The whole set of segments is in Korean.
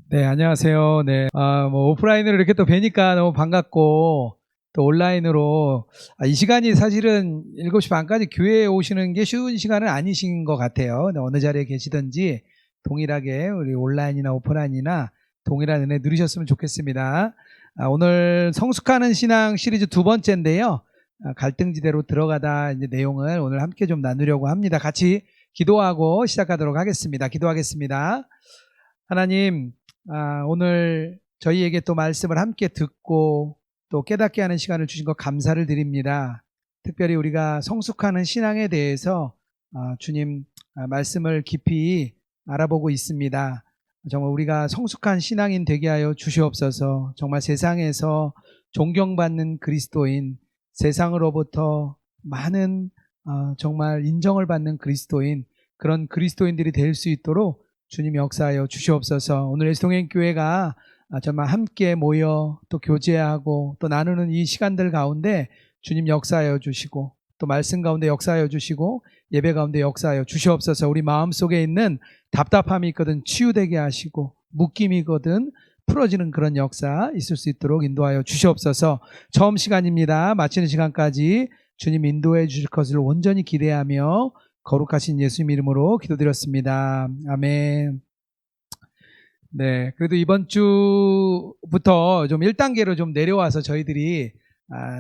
네, 안녕하세요. 네, 뭐 오프라인으로 이렇게 또 뵈니까 너무 반갑고 또 온라인으로 이 시간이 사실은 7시 반까지 교회에 오시는 게 쉬운 시간은 아니신 것 같아요. 네, 어느 자리에 계시든지 동일하게 우리 온라인이나 오프라인이나 동일한 은혜 누리셨으면 좋겠습니다. 오늘 성숙하는 신앙 시리즈 두 번째인데요. 갈등지대로 들어가다 이제 내용을 오늘 함께 좀 나누려고 합니다. 같이 기도하고 시작하도록 하겠습니다. 기도하겠습니다. 하나님, 오늘 저희에게 또 말씀을 함께 듣고 또 깨닫게 하는 시간을 주신 것 감사를 드립니다. 특별히 우리가 성숙하는 신앙에 대해서 주님 말씀을 깊이 알아보고 있습니다. 정말 우리가 성숙한 신앙인 되게 하여 주시옵소서. 정말 세상에서 존경받는 그리스도인, 세상으로부터 많은 정말 인정을 받는 그리스도인, 그런 그리스도인들이 될 수 있도록 주님 역사하여 주시옵소서. 오늘 애송행교회가 정말 함께 모여 또 교제하고 또 나누는 이 시간들 가운데 주님 역사하여 주시고 또 말씀 가운데 역사하여 주시고 예배 가운데 역사하여 주시옵소서. 우리 마음속에 있는 답답함이 있거든 치유되게 하시고 묶임이거든 풀어지는 그런 역사 있을 수 있도록 인도하여 주시옵소서. 처음 시간입니다. 마치는 시간까지 주님 인도해 주실 것을 온전히 기대하며 거룩하신 예수님 이름으로 기도드렸습니다. 아멘. 네, 그래도 이번 주부터 좀 1단계로 좀 내려와서 저희들이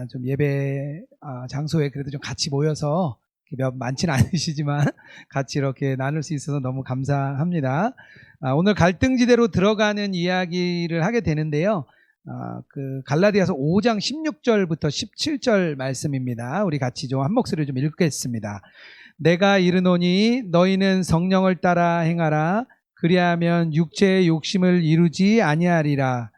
좀 예배 장소에 그래도 좀 같이 모여서 많지는 않으시지만 같이 이렇게 나눌 수 있어서 너무 감사합니다. 오늘 갈등지대로 들어가는 이야기를 하게 되는데요. 그 갈라디아서 5장 16절부터 17절 말씀입니다. 우리 같이 좀 한 목소리로 좀 읽겠습니다. 내가 이르노니 너희는 성령을 따라 행하라. 그리하면 육체의 욕심을 이루지 아니하리라.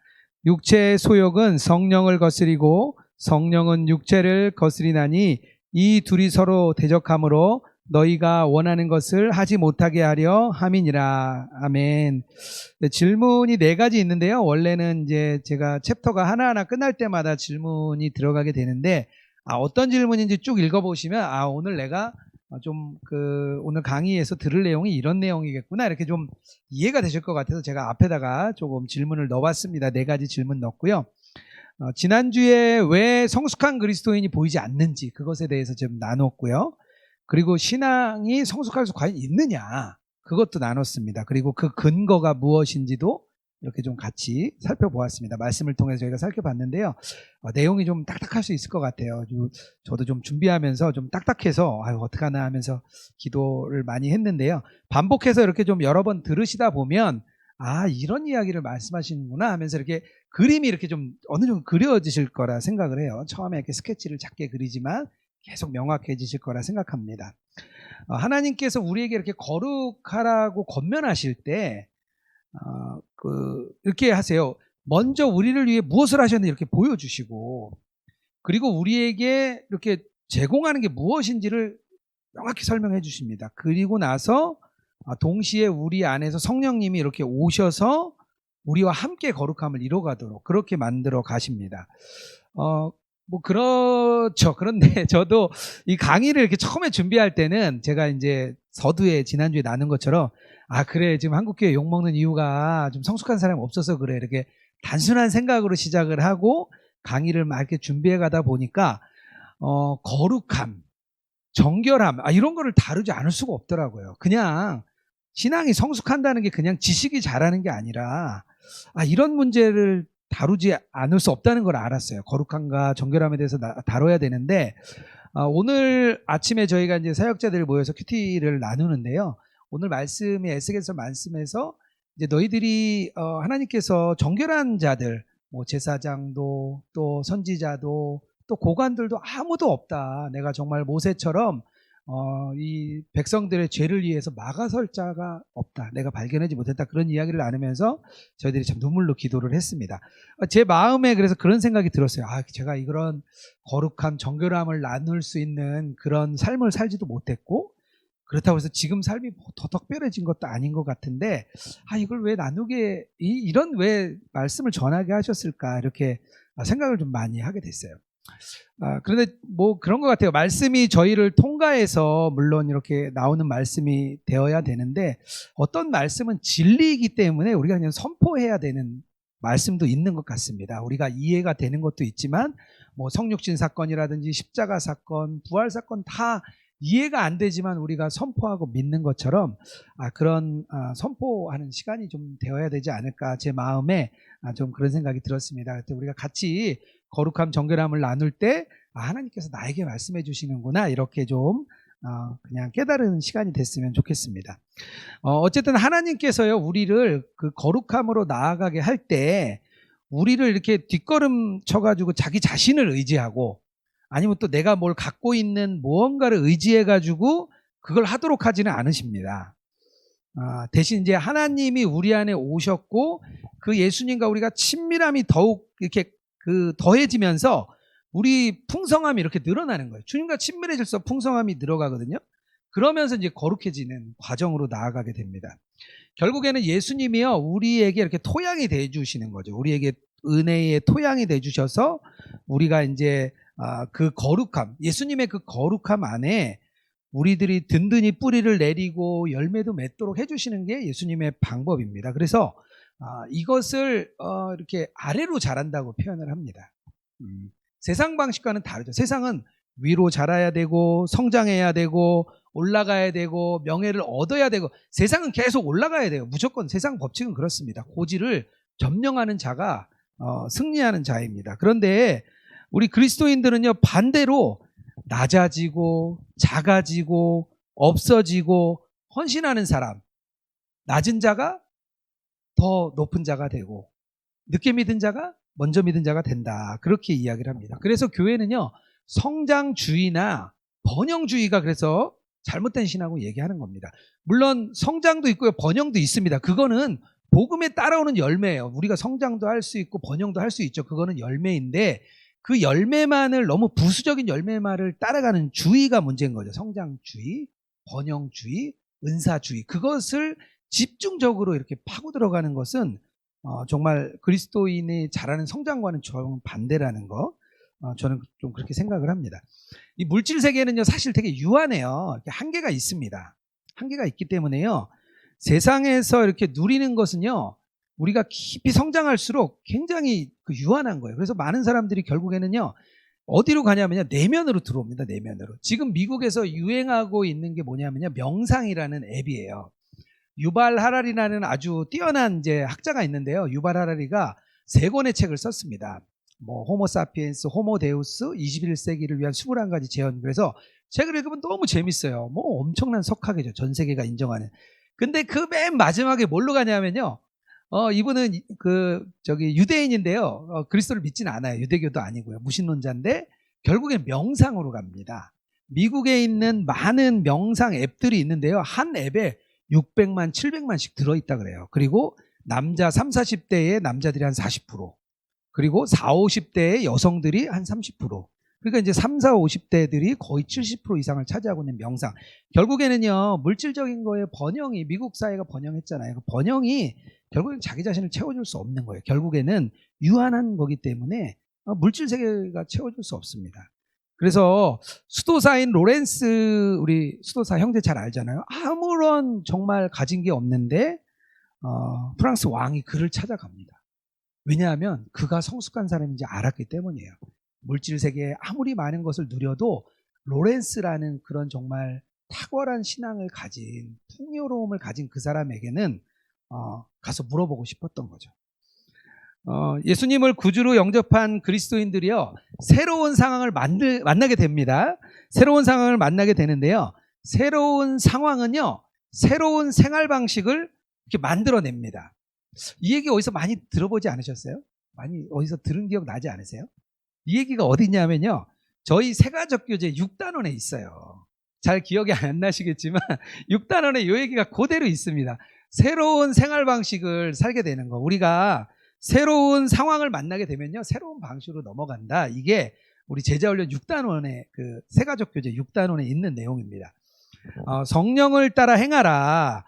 육체의 소욕은 성령을 거스리고 성령은 육체를 거스리나니 이 둘이 서로 대적하므로 너희가 원하는 것을 하지 못하게 하려 함이니라. 아멘. 네, 질문이 4가지 있는데요. 원래는 이제 제가 챕터가 하나하나 끝날 때마다 질문이 들어가게 되는데 어떤 질문인지 쭉 읽어보시면 오늘 내가 오늘 강의에서 들을 내용이 이런 내용이겠구나 이렇게 좀 이해가 되실 것 같아서 제가 앞에다가 조금 질문을 넣어봤습니다. 4가지 질문 넣었고요. 지난주에 왜 성숙한 그리스도인이 보이지 않는지 그것에 대해서 좀 나눴고요. 그리고 신앙이 성숙할 수 과연 있느냐 그것도 나눴습니다. 그리고 그 근거가 무엇인지도 이렇게 좀 같이 살펴보았습니다. 말씀을 통해서 저희가 살펴봤는데요. 내용이 좀 딱딱할 수 있을 것 같아요. 저도 좀 준비하면서 좀 딱딱해서 어떡하나 하면서 기도를 많이 했는데요. 반복해서 이렇게 좀 여러 번 들으시다 보면 이런 이야기를 말씀하시는구나 하면서 이렇게 그림이 이렇게 좀 어느 정도 그려지실 거라 생각을 해요. 처음에 이렇게 스케치를 작게 그리지만 계속 명확해지실 거라 생각합니다. 하나님께서 우리에게 이렇게 거룩하라고 권면하실 때 이렇게 하세요. 먼저 우리를 위해 무엇을 하셨는지 이렇게 보여주시고 그리고 우리에게 이렇게 제공하는 게 무엇인지를 명확히 설명해 주십니다. 그리고 나서 동시에 우리 안에서 성령님이 이렇게 오셔서 우리와 함께 거룩함을 이뤄가도록 그렇게 만들어 가십니다. 그렇죠. 그런데 저도 이 강의를 이렇게 처음에 준비할 때는 제가 이제 서두에 지난주에 나눈 것처럼 그래 지금 한국교회 욕먹는 이유가 좀 성숙한 사람이 없어서 그래 이렇게 단순한 생각으로 시작을 하고 강의를 막 이렇게 준비해 가다 보니까 거룩함, 정결함 이런 거를 다루지 않을 수가 없더라고요. 그냥 신앙이 성숙한다는 게 그냥 지식이 자라는 게 아니라 이런 문제를 다루지 않을 수 없다는 걸 알았어요. 거룩함과 정결함에 대해서 다뤄야 되는데 오늘 아침에 저희가 이제 사역자들 모여서 큐티를 나누는데요. 오늘 말씀이 에스겔서 말씀에서 이제 너희들이 하나님께서 정결한 자들, 뭐 제사장도 또 선지자도 또 고관들도 아무도 없다. 내가 정말 모세처럼 이 백성들의 죄를 위해서 막아설 자가 없다. 내가 발견하지 못했다. 그런 이야기를 나누면서 저희들이 참 눈물로 기도를 했습니다. 제 마음에 그래서 그런 생각이 들었어요. 제가 이런 거룩함, 정결함을 나눌 수 있는 그런 삶을 살지도 못했고 그렇다고 해서 지금 삶이 더 특별해진 것도 아닌 것 같은데 이걸 왜 나누게 이런 왜 말씀을 전하게 하셨을까 이렇게 생각을 좀 많이 하게 됐어요. 그런데 뭐 그런 것 같아요. 말씀이 저희를 통과해서 물론 이렇게 나오는 말씀이 되어야 되는데 어떤 말씀은 진리이기 때문에 우리가 그냥 선포해야 되는 말씀도 있는 것 같습니다. 우리가 이해가 되는 것도 있지만 뭐 성육신 사건이라든지 십자가 사건, 부활 사건 다 이해가 안 되지만 우리가 선포하고 믿는 것처럼 그런 선포하는 시간이 좀 되어야 되지 않을까 제 마음에 좀 그런 생각이 들었습니다. 그때 우리가 같이 거룩함 정결함을 나눌 때 하나님께서 나에게 말씀해 주시는구나 이렇게 좀 그냥 깨달은 시간이 됐으면 좋겠습니다. 어쨌든 하나님께서요 우리를 그 거룩함으로 나아가게 할 때 우리를 이렇게 뒷걸음 쳐가지고 자기 자신을 의지하고 아니면 또 내가 뭘 갖고 있는 무언가를 의지해가지고 그걸 하도록 하지는 않으십니다. 대신 이제 하나님이 우리 안에 오셨고 그 예수님과 우리가 친밀함이 더욱 이렇게 더해지면서 우리 풍성함이 이렇게 늘어나는 거예요. 주님과 친밀해질수록 풍성함이 늘어가거든요. 그러면서 이제 거룩해지는 과정으로 나아가게 됩니다. 결국에는 예수님이요 우리에게 이렇게 토양이 돼 주시는 거죠. 우리에게 은혜의 토양이 돼 주셔서 우리가 이제 그 거룩함, 예수님의 그 거룩함 안에 우리들이 든든히 뿌리를 내리고 열매도 맺도록 해주시는 게 예수님의 방법입니다. 그래서 이것을 이렇게 아래로 자란다고 표현을 합니다. 세상 방식과는 다르죠. 세상은 위로 자라야 되고 성장해야 되고 올라가야 되고 명예를 얻어야 되고 세상은 계속 올라가야 돼요. 무조건 세상 법칙은 그렇습니다. 고지를 점령하는 자가 승리하는 자입니다. 그런데 우리 그리스도인들은요 반대로 낮아지고 작아지고 없어지고 헌신하는 사람, 낮은 자가 더 높은 자가 되고 늦게 믿은 자가 먼저 믿은 자가 된다. 그렇게 이야기를 합니다. 그래서 교회는요 성장주의나 번영주의가 그래서 잘못된 신앙을 얘기하는 겁니다. 물론 성장도 있고요 번영도 있습니다. 그거는 복음에 따라오는 열매예요. 우리가 성장도 할 수 있고 번영도 할 수 있죠. 그거는 열매인데 그 열매만을 너무 부수적인 열매만을 따라가는 주의가 문제인 거죠. 성장주의, 번영주의, 은사주의 그것을 집중적으로 이렇게 파고 들어가는 것은 정말 그리스도인이 잘하는 성장과는 정반대라는 거 저는 좀 그렇게 생각을 합니다. 이 물질 세계는요 사실 되게 유한해요. 한계가 있습니다. 한계가 있기 때문에요 세상에서 이렇게 누리는 것은요 우리가 깊이 성장할수록 굉장히 유한한 거예요. 그래서 많은 사람들이 결국에는요 어디로 가냐면요 내면으로 들어옵니다. 내면으로. 지금 미국에서 유행하고 있는 게 뭐냐면요 명상이라는 앱이에요. 유발 하라리라는 아주 뛰어난 이제 학자가 있는데요. 유발 하라리가 3권의 책을 썼습니다. 뭐 호모사피엔스, 호모데우스, 21세기를 위한 21가지 재현. 그래서 책을 읽으면 너무 재밌어요. 뭐 엄청난 석학이죠. 전 세계가 인정하는. 근데 그 맨 마지막에 뭘로 가냐면요. 이분은 유대인인데요. 그리스도를 믿지는 않아요. 유대교도 아니고요. 무신론자인데 결국엔 명상으로 갑니다. 미국에 있는 많은 명상 앱들이 있는데요. 한 앱에 600만, 700만씩 들어있다 그래요. 그리고 남자 30, 40대의 남자들이 한 40%, 그리고 40, 50대의 여성들이 한 30%. 그러니까 이제 30, 40, 50대들이 거의 70% 이상을 차지하고 있는 명상. 결국에는요, 물질적인 거에 번영이, 미국 사회가 번영했잖아요. 그 번영이 결국엔 자기 자신을 채워줄 수 없는 거예요. 결국에는 유한한 거기 때문에 물질 세계가 채워줄 수 없습니다. 그래서 수도사인 로렌스, 우리 수도사 형제 잘 알잖아요. 아무런 정말 가진 게 없는데 프랑스 왕이 그를 찾아갑니다. 왜냐하면 그가 성숙한 사람인지 알았기 때문이에요. 물질 세계에 아무리 많은 것을 누려도 로렌스라는 그런 정말 탁월한 신앙을 가진, 풍요로움을 가진 그 사람에게는 가서 물어보고 싶었던 거죠. 예수님을 구주로 영접한 그리스도인들이요 새로운 상황을 만나게 됩니다. 새로운 상황을 만나게 되는데요 새로운 상황은요 새로운 생활 방식을 이렇게 만들어냅니다. 이 얘기 어디서 많이 들어보지 않으셨어요? 많이 어디서 들은 기억 나지 않으세요? 이 얘기가 어디 있냐면요 저희 세가족교제 6단원에 있어요. 잘 기억이 안 나시겠지만 6단원에 이 얘기가 그대로 있습니다. 새로운 생활 방식을 살게 되는 거. 우리가 새로운 상황을 만나게 되면요 새로운 방식으로 넘어간다. 이게 우리 제자훈련 6단원의 그 세가족교제 6단원에 있는 내용입니다. 성령을 따라 행하라.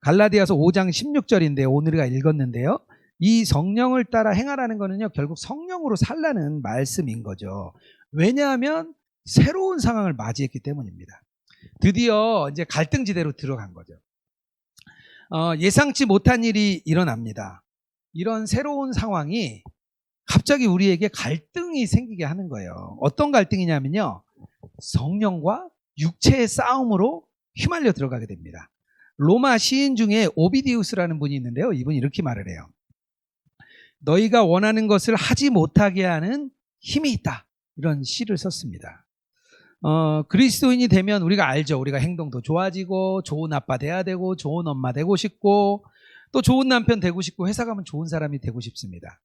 갈라디아서 5장 16절인데 오늘 우리가 읽었는데요 이 성령을 따라 행하라는 거는요, 결국 성령으로 살라는 말씀인 거죠. 왜냐하면 새로운 상황을 맞이했기 때문입니다. 드디어 이제 갈등지대로 들어간 거죠. 예상치 못한 일이 일어납니다. 이런 새로운 상황이 갑자기 우리에게 갈등이 생기게 하는 거예요. 어떤 갈등이냐면요, 성령과 육체의 싸움으로 휘말려 들어가게 됩니다. 로마 시인 중에 오비디우스라는 분이 있는데요, 이분이 이렇게 말을 해요. 너희가 원하는 것을 하지 못하게 하는 힘이 있다, 이런 시를 썼습니다. 그리스도인이 되면 우리가 알죠. 우리가 행동도 좋아지고 좋은 아빠 돼야 되고 좋은 엄마 되고 싶고 또 좋은 남편 되고 싶고 회사 가면 좋은 사람이 되고 싶습니다.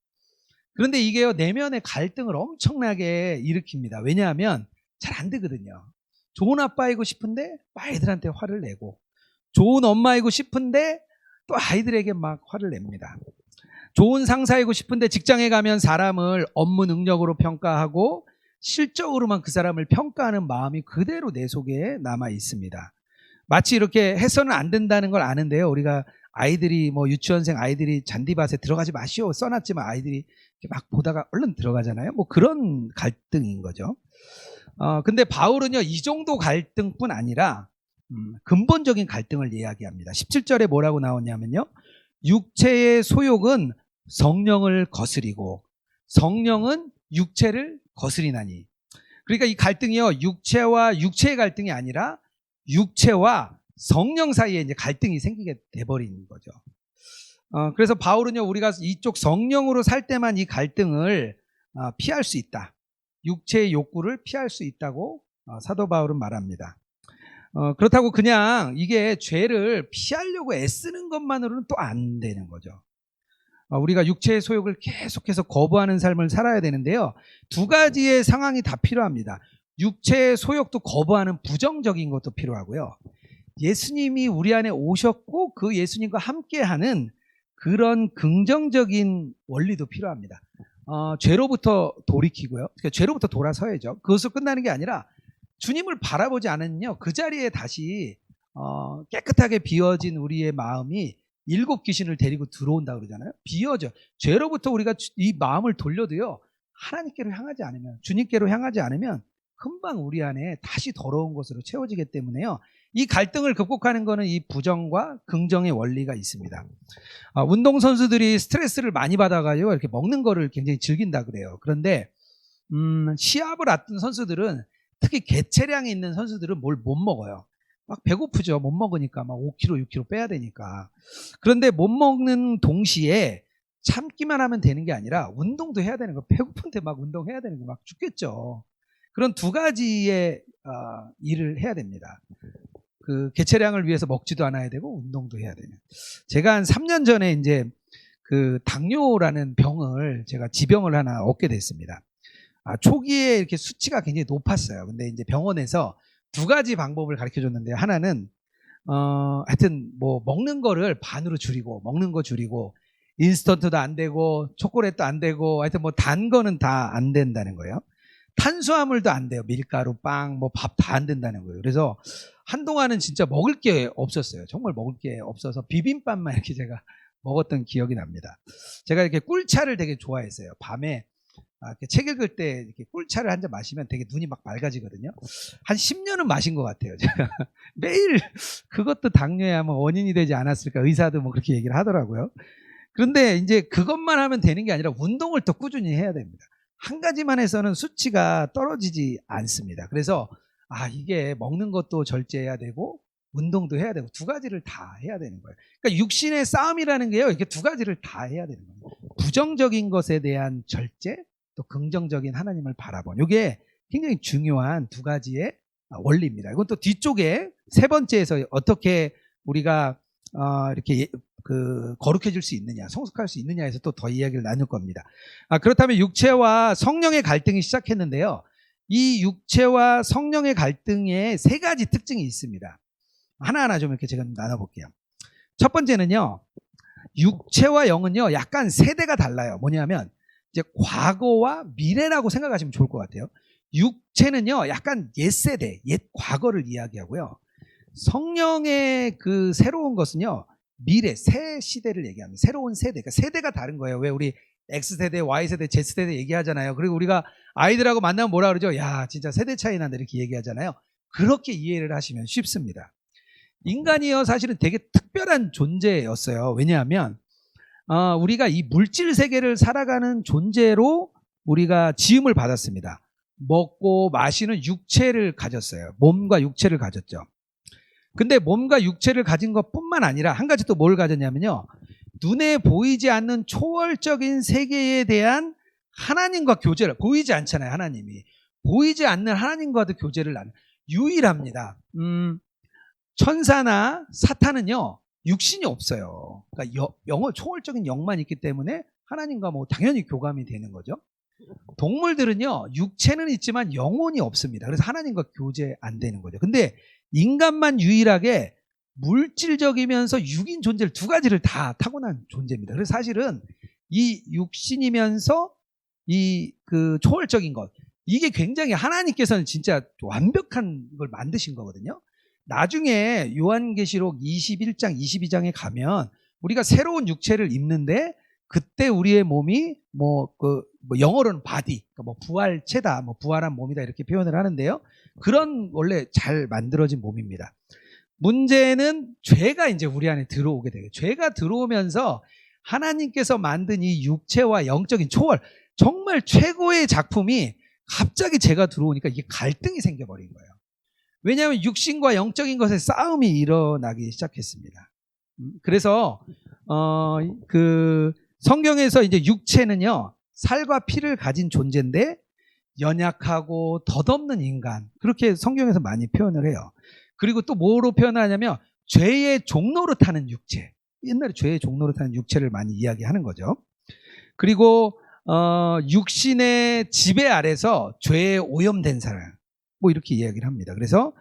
그런데 이게요, 내면의 갈등을 엄청나게 일으킵니다. 왜냐하면 잘 안 되거든요. 좋은 아빠이고 싶은데 아이들한테 화를 내고, 좋은 엄마이고 싶은데 또 아이들에게 막 화를 냅니다. 좋은 상사이고 싶은데 직장에 가면 사람을 업무 능력으로 평가하고 실적으로만 그 사람을 평가하는 마음이 그대로 내 속에 남아 있습니다. 마치 이렇게 해서는 안 된다는 걸 아는데요, 우리가 아이들이 뭐 유치원생 아이들이 잔디밭에 들어가지 마시오 써놨지만 아이들이 막 보다가 얼른 들어가잖아요. 뭐 그런 갈등인 거죠. 근데 바울은요, 이 정도 갈등뿐 아니라 근본적인 갈등을 이야기합니다. 17절에 뭐라고 나오냐면요, 육체의 소욕은 성령을 거스리고 성령은 육체를 거스리나니. 그러니까 이 갈등이요, 육체와 육체의 갈등이 아니라 육체와 성령 사이에 이제 갈등이 생기게 돼버린 거죠. 그래서 바울은요, 우리가 이쪽 성령으로 살 때만 이 갈등을 피할 수 있다, 육체의 욕구를 피할 수 있다고 사도 바울은 말합니다. 그렇다고 그냥 이게 죄를 피하려고 애쓰는 것만으로는 또 안 되는 거죠. 우리가 육체의 소욕을 계속해서 거부하는 삶을 살아야 되는데요, 두 가지의 상황이 다 필요합니다. 육체의 소욕도 거부하는 부정적인 것도 필요하고요, 예수님이 우리 안에 오셨고 그 예수님과 함께하는 그런 긍정적인 원리도 필요합니다. 죄로부터 돌이키고요, 그러니까 죄로부터 돌아서야죠. 그것으로 끝나는 게 아니라 주님을 바라보지 않으면요, 그 자리에 다시 깨끗하게 비워진 우리의 마음이 일곱 귀신을 데리고 들어온다 그러잖아요. 비워져. 죄로부터 우리가 이 마음을 돌려도요, 하나님께로 향하지 않으면, 주님께로 향하지 않으면 금방 우리 안에 다시 더러운 것으로 채워지기 때문에요, 이 갈등을 극복하는 것은 이 부정과 긍정의 원리가 있습니다. 운동선수들이 스트레스를 많이 받아가지고 이렇게 먹는 거를 굉장히 즐긴다 그래요. 그런데 시합을 앞둔 선수들은, 특히 개체량이 있는 선수들은 뭘 못 먹어요. 막 배고프죠. 못 먹으니까 막 5kg, 6kg 빼야 되니까. 그런데 못 먹는 동시에 참기만 하면 되는 게 아니라 운동도 해야 되는 거. 배고픈데 막 운동해야 되는 거 막 죽겠죠. 그런 두 가지의 일을 해야 됩니다. 그 개체량을 위해서 먹지도 않아야 되고 운동도 해야 되는. 제가 한 3년 전에 이제 그 당뇨라는 병을, 제가 지병을 하나 얻게 됐습니다. 초기에 이렇게 수치가 굉장히 높았어요. 근데 이제 병원에서 두 가지 방법을 가르쳐 줬는데, 하나는 하여튼 뭐 먹는 거를 반으로 줄이고, 먹는 거 줄이고, 인스턴트도 안 되고 초콜릿도 안 되고 하여튼 뭐 단 거는 다 안 된다는 거예요. 탄수화물도 안 돼요. 밀가루, 빵, 뭐 밥 다 안 된다는 거예요. 그래서 한동안은 진짜 먹을 게 없었어요. 정말 먹을 게 없어서 비빔밥만 이렇게 제가 먹었던 기억이 납니다. 제가 이렇게 꿀차를 되게 좋아했어요. 밤에 이렇게 책 읽을 때 이렇게 꿀차를 한 잔 마시면 되게 눈이 막 맑아지거든요. 한 10년은 마신 것 같아요. 제가 매일. 그것도 당뇨의 아마 원인이 되지 않았을까, 의사도 뭐 그렇게 얘기를 하더라고요. 그런데 이제 그것만 하면 되는 게 아니라 운동을 더 꾸준히 해야 됩니다. 한 가지만 해서는 수치가 떨어지지 않습니다. 그래서 이게 먹는 것도 절제해야 되고 운동도 해야 되고 두 가지를 다 해야 되는 거예요. 그러니까 육신의 싸움이라는 게요, 이렇게 두 가지를 다 해야 되는 거예요. 부정적인 것에 대한 절제, 또 긍정적인 하나님을 바라보는, 이게 굉장히 중요한 두 가지의 원리입니다. 이건 또 뒤쪽에 세 번째에서 어떻게 우리가 이렇게 거룩해질 수 있느냐, 성숙할 수 있느냐에서 또 더 이야기를 나눌 겁니다. 그렇다면 육체와 성령의 갈등이 시작했는데요, 이 육체와 성령의 갈등에 세 가지 특징이 있습니다. 하나하나 좀 이렇게 제가 나눠볼게요. 첫 번째는요, 육체와 영은요 약간 세대가 달라요. 뭐냐면 이제 과거와 미래라고 생각하시면 좋을 것 같아요. 육체는요 약간 옛세대, 옛 과거를 이야기하고요, 성령의 그 새로운 것은요 미래, 새 시대를 얘기합니다. 새로운 세대. 그러니까 세대가 다른 거예요. 왜 우리 X세대, Y세대, Z세대 얘기하잖아요. 그리고 우리가 아이들하고 만나면 뭐라 그러죠? 야, 진짜 세대 차이 난다 이렇게 얘기하잖아요. 그렇게 이해를 하시면 쉽습니다. 인간이요, 사실은 되게 특별한 존재였어요. 왜냐하면 우리가 이 물질 세계를 살아가는 존재로 우리가 지음을 받았습니다. 먹고 마시는 육체를 가졌어요. 몸과 육체를 가졌죠. 근데 몸과 육체를 가진 것뿐만 아니라 한 가지 또 뭘 가졌냐면요. 눈에 보이지 않는 초월적인 세계에 대한 하나님과 교제를, 보이지 않잖아요, 하나님이. 보이지 않는 하나님과도 교제를 나는, 유일합니다. 천사나 사탄은요, 육신이 없어요. 그러니까 영어 초월적인 영만 있기 때문에 하나님과 뭐 당연히 교감이 되는 거죠. 동물들은요, 육체는 있지만 영혼이 없습니다. 그래서 하나님과 교제 안 되는 거죠. 근데 인간만 유일하게 물질적이면서 육인 존재를 두 가지를 다 타고난 존재입니다. 그래서 사실은 이 육신이면서 이 그 초월적인 것, 이게 굉장히 하나님께서는 진짜 완벽한 걸 만드신 거거든요. 나중에 요한계시록 21장, 22장에 가면 우리가 새로운 육체를 입는데 그때 우리의 몸이 영어로는 바디, 그러니까 뭐 부활체다, 뭐 부활한 몸이다 이렇게 표현을 하는데요. 그런 원래 잘 만들어진 몸입니다. 문제는 죄가 이제 우리 안에 들어오게 돼요. 죄가 들어오면서 하나님께서 만든 이 육체와 영적인 초월, 정말 최고의 작품이 갑자기 죄가 들어오니까 이게 갈등이 생겨버린 거예요. 왜냐하면 육신과 영적인 것의 싸움이 일어나기 시작했습니다. 그래서 그 성경에서 이제 육체는요, 살과 피를 가진 존재인데 연약하고 덧없는 인간, 그렇게 성경에서 많이 표현을 해요. 그리고 또 뭐로 표현하냐면 죄의 종로로 타는 육체, 옛날에 죄의 종로로 타는 육체를 많이 이야기하는 거죠. 그리고 육신의 지배 아래서 죄에 오염된 사람, 뭐 이렇게 이야기를 합니다. 그래서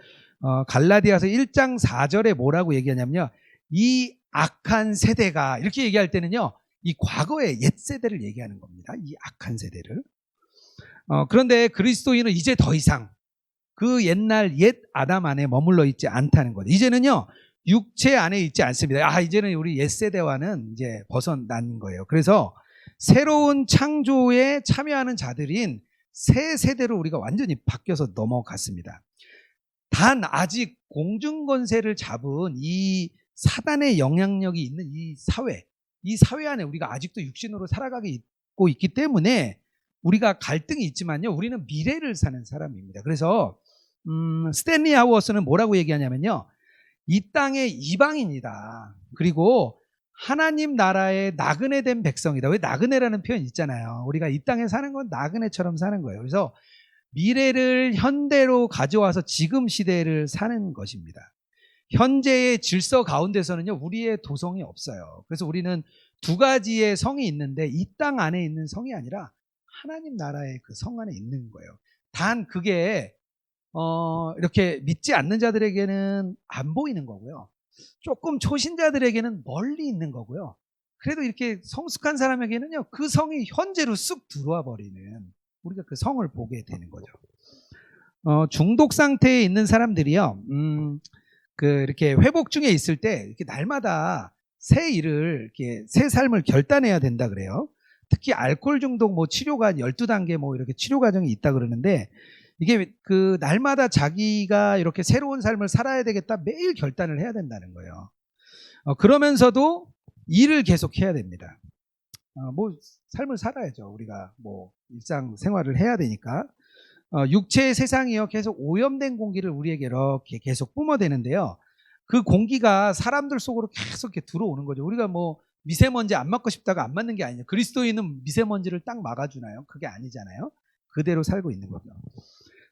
갈라디아서 1장 4절에 뭐라고 얘기하냐면요, 이 악한 세대가, 이렇게 얘기할 때는요, 이 과거의 옛 세대를 얘기하는 겁니다. 이 악한 세대를. 그런데 그리스도인은 이제 더 이상 그 옛날 옛 아담 안에 머물러 있지 않다는 거죠. 이제는요, 육체 안에 있지 않습니다. 이제는 우리 옛 세대와는 이제 벗어난 거예요. 그래서 새로운 창조에 참여하는 자들인 새 세대로 우리가 완전히 바뀌어서 넘어갔습니다. 단 아직 공중권세를 잡은 이 사단의 영향력이 있는 이 사회 안에 우리가 아직도 육신으로 살아가고 있기 때문에 우리가 갈등이 있지만요, 우리는 미래를 사는 사람입니다. 그래서 스탠리 하우어스는 뭐라고 얘기하냐면요, 이 땅의 이방인이다. 그리고 하나님 나라의 나그네 된 백성이다. 왜 나그네라는 표현 있잖아요. 우리가 이 땅에 사는 건 나그네처럼 사는 거예요. 그래서 미래를 현대로 가져와서 지금 시대를 사는 것입니다. 현재의 질서 가운데서는요, 우리의 도성이 없어요. 그래서 우리는 두 가지의 성이 있는데 이 땅 안에 있는 성이 아니라 하나님 나라의 그 성 안에 있는 거예요. 단 그게 이렇게 믿지 않는 자들에게는 안 보이는 거고요. 조금 초신자들에게는 멀리 있는 거고요. 그래도 이렇게 성숙한 사람에게는요, 그 성이 현재로 쑥 들어와 버리는, 우리가 그 성을 보게 되는 거죠. 중독 상태에 있는 사람들이요, 이렇게 회복 중에 있을 때 이렇게 날마다 새 일을, 이렇게 새 삶을 결단해야 된다 그래요. 특히 알코올 중독 치료가 한 12단계 이렇게 치료 과정이 있다 그러는데, 이게 그 날마다 자기가 이렇게 새로운 삶을 살아야 되겠다 매일 결단을 해야 된다는 거예요. 그러면서도 일을 계속 해야 됩니다. 삶을 살아야죠. 우리가 일상 생활을 해야 되니까. 육체의 세상이요, 계속 오염된 공기를 우리에게 이렇게 계속 뿜어대는데요, 그 공기가 사람들 속으로 계속 이렇게 들어오는 거죠. 우리가 미세먼지 안 맞고 싶다가 안 맞는 게 아니에요. 그리스도인은 미세먼지를 딱 막아주나요? 그게 아니잖아요. 그대로 살고 있는 거죠.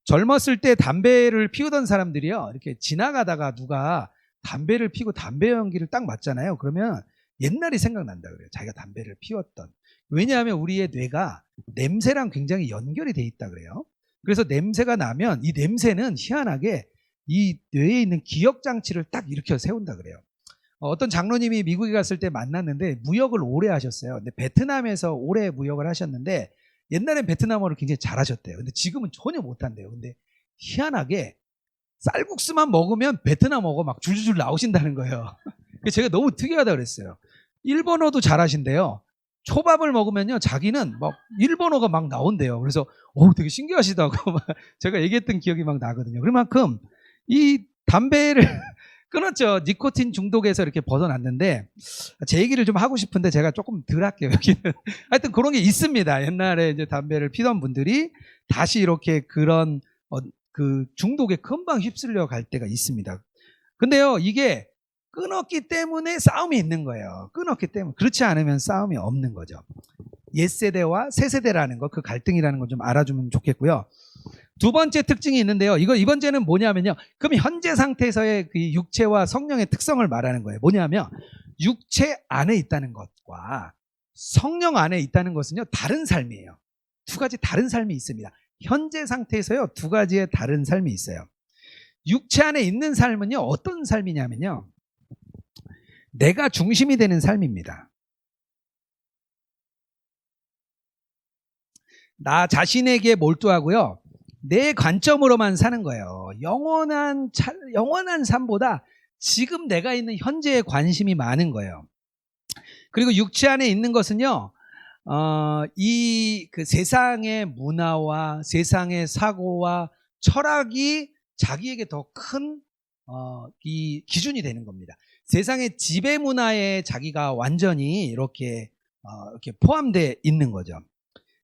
젊었을 때 담배를 피우던 사람들이요, 이렇게 지나가다가 누가 담배를 피고 담배 연기를 딱 맡잖아요. 그러면 옛날이 생각난다 그래요. 자기가 담배를 피웠던. 왜냐하면 우리의 뇌가 냄새랑 굉장히 연결이 돼 있다 그래요. 그래서 냄새가 나면 이 냄새는 희한하게 이 뇌에 있는 기억 장치를 딱 일으켜 세운다 그래요. 어떤 장로님이 미국에 갔을 때 만났는데 무역을 오래 하셨어요. 근데 베트남에서 오래 무역을 하셨는데 옛날엔 베트남어를 굉장히 잘하셨대요. 근데 지금은 전혀 못한대요. 근데 희한하게 쌀국수만 먹으면 베트남어가 막 줄줄줄 나오신다는 거예요. 제가 너무 특이하다 그랬어요. 일본어도 잘하신대요. 초밥을 먹으면요, 자기는 막 일본어가 막 나온대요. 그래서 되게 신기하시다고 막 제가 얘기했던 기억이 막 나거든요. 그만큼 이 담배를 끊었죠. 니코틴 중독에서 이렇게 벗어났는데, 제 얘기를 좀 하고 싶은데 제가 조금 덜 할게요, 여기는. 하여튼 그런 게 있습니다. 옛날에 이제 담배를 피던 분들이 다시 이렇게 그런 그 중독에 금방 휩쓸려 갈 때가 있습니다. 근데요, 이게 끊었기 때문에 싸움이 있는 거예요. 끊었기 때문에. 그렇지 않으면 싸움이 없는 거죠. 옛세대와 새세대라는 거, 그 갈등이라는 걸 좀 알아주면 좋겠고요. 두 번째 특징이 있는데요. 이번째는 뭐냐면요. 그럼 현재 상태에서의 그 육체와 성령의 특성을 말하는 거예요. 뭐냐면 육체 안에 있다는 것과 성령 안에 있다는 것은요, 다른 삶이에요. 두 가지 다른 삶이 있습니다. 현재 상태에서요, 두 가지의 다른 삶이 있어요. 육체 안에 있는 삶은요, 어떤 삶이냐면요, 내가 중심이 되는 삶입니다. 나 자신에게 몰두하고요, 내 관점으로만 사는 거예요. 영원한 삶보다 지금 내가 있는 현재에 관심이 많은 거예요. 그리고 육체 안에 있는 것은요, 이 그 세상의 문화와 세상의 사고와 철학이 자기에게 더 큰 이 기준이 되는 겁니다. 세상의 지배 문화에 자기가 완전히 이렇게 포함되어 있는 거죠.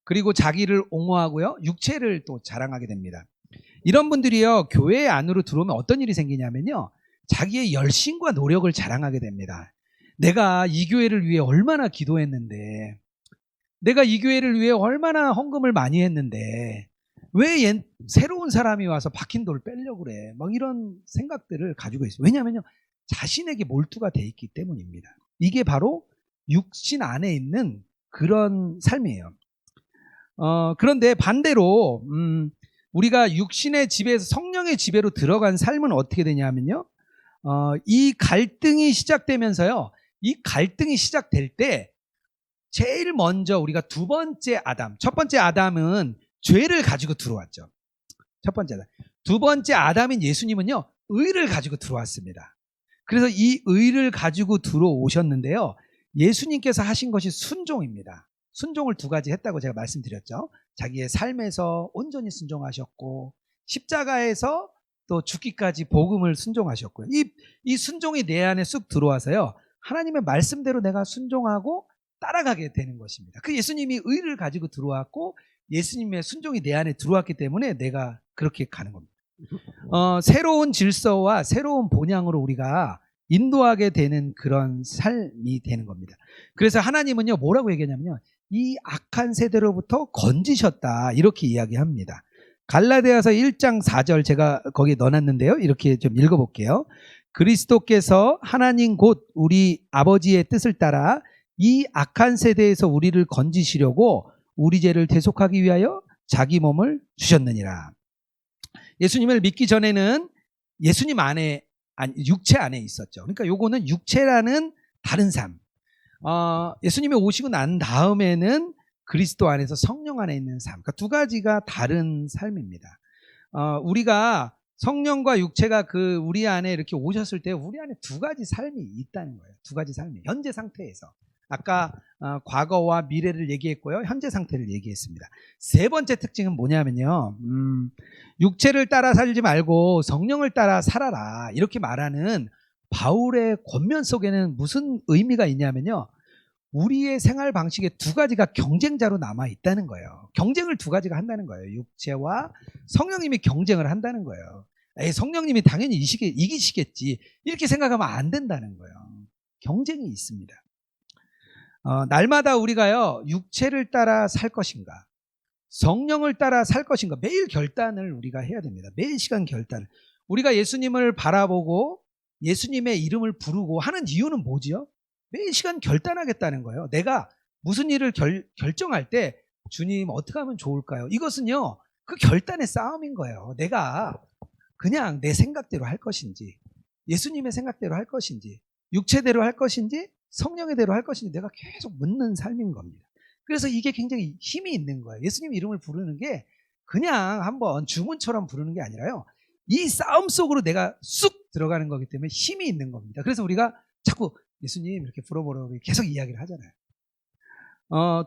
그리고 자기를 옹호하고요, 육체를 또 자랑하게 됩니다. 이런 분들이요, 교회 안으로 들어오면 어떤 일이 생기냐면요, 자기의 열심과 노력을 자랑하게 됩니다. 내가 이 교회를 위해 얼마나 기도했는데, 내가 이 교회를 위해 얼마나 헌금을 많이 했는데 왜 새로운 사람이 와서 박힌 돌을 빼려고 그래, 막 이런 생각들을 가지고 있어요. 왜냐하면요, 자신에게 몰두가 돼 있기 때문입니다. 이게 바로 육신 안에 있는 그런 삶이에요. 그런데 반대로 우리가 육신의 지배에서 성령의 지배로 들어간 삶은 어떻게 되냐면요, 이 갈등이 시작되면서요, 이 갈등이 시작될 때 제일 먼저 우리가 두 번째 아담, 첫 번째 아담은 죄를 가지고 들어왔죠. 첫 번째 아담. 두 번째 아담인 예수님은요, 의를 가지고 들어왔습니다. 그래서 이 의를 가지고 들어오셨는데요, 예수님께서 하신 것이 순종입니다. 순종을 두 가지 했다고 제가 말씀드렸죠. 자기의 삶에서 온전히 순종하셨고, 십자가에서 또 죽기까지 복음을 순종하셨고요. 이 순종이 내 안에 쑥 들어와서요, 하나님의 말씀대로 내가 순종하고 따라가게 되는 것입니다. 그 예수님이 의를 가지고 들어왔고 예수님의 순종이 내 안에 들어왔기 때문에 내가 그렇게 가는 겁니다. 새로운 질서와 새로운 본향으로 우리가 인도하게 되는 그런 삶이 되는 겁니다. 그래서 하나님은요, 뭐라고 얘기하냐면요, 이 악한 세대로부터 건지셨다, 이렇게 이야기합니다. 갈라디아서 1장 4절 제가 거기에 넣어놨는데요, 이렇게 좀 읽어볼게요. 그리스도께서 하나님 곧 우리 아버지의 뜻을 따라 이 악한 세대에서 우리를 건지시려고 우리 죄를 대속하기 위하여 자기 몸을 주셨느니라. 예수님을 믿기 전에는 예수님 안에, 육체 안에 있었죠. 그러니까 요거는 육체라는 다른 삶. 예수님이 오시고 난 다음에는 그리스도 안에서 성령 안에 있는 삶. 그러니까 두 가지가 다른 삶입니다. 우리가 성령과 육체가 우리 안에 이렇게 오셨을 때 우리 안에 두 가지 삶이 있다는 거예요. 두 가지 삶이. 현재 상태에서. 아까 과거와 미래를 얘기했고요, 현재 상태를 얘기했습니다. 세 번째 특징은 뭐냐면요, 육체를 따라 살지 말고 성령을 따라 살아라, 이렇게 말하는 바울의 권면 속에는 무슨 의미가 있냐면요, 우리의 생활 방식의 두 가지가 경쟁자로 남아 있다는 거예요. 경쟁을 두 가지가 한다는 거예요. 육체와 성령님이 경쟁을 한다는 거예요. 성령님이 당연히 이기시겠지, 이렇게 생각하면 안 된다는 거예요. 경쟁이 있습니다. 날마다 우리가요, 육체를 따라 살 것인가, 성령을 따라 살 것인가, 매일 결단을 우리가 해야 됩니다. 매일 시간 결단을. 우리가 예수님을 바라보고 예수님의 이름을 부르고 하는 이유는 뭐지요? 매일 시간 결단하겠다는 거예요. 내가 무슨 일을 결정할 때 주님 어떻게 하면 좋을까요? 이것은요, 그 결단의 싸움인 거예요. 내가 그냥 내 생각대로 할 것인지, 예수님의 생각대로 할 것인지, 육체대로 할 것인지, 성령의 대로 할 것인지 내가 계속 묻는 삶인 겁니다. 그래서 이게 굉장히 힘이 있는 거예요. 예수님 이름을 부르는 게 그냥 한번 주문처럼 부르는 게 아니라요, 이 싸움 속으로 내가 쑥 들어가는 거기 때문에 힘이 있는 겁니다. 그래서 우리가 자꾸 예수님 이렇게 물어보라고 계속 이야기를 하잖아요.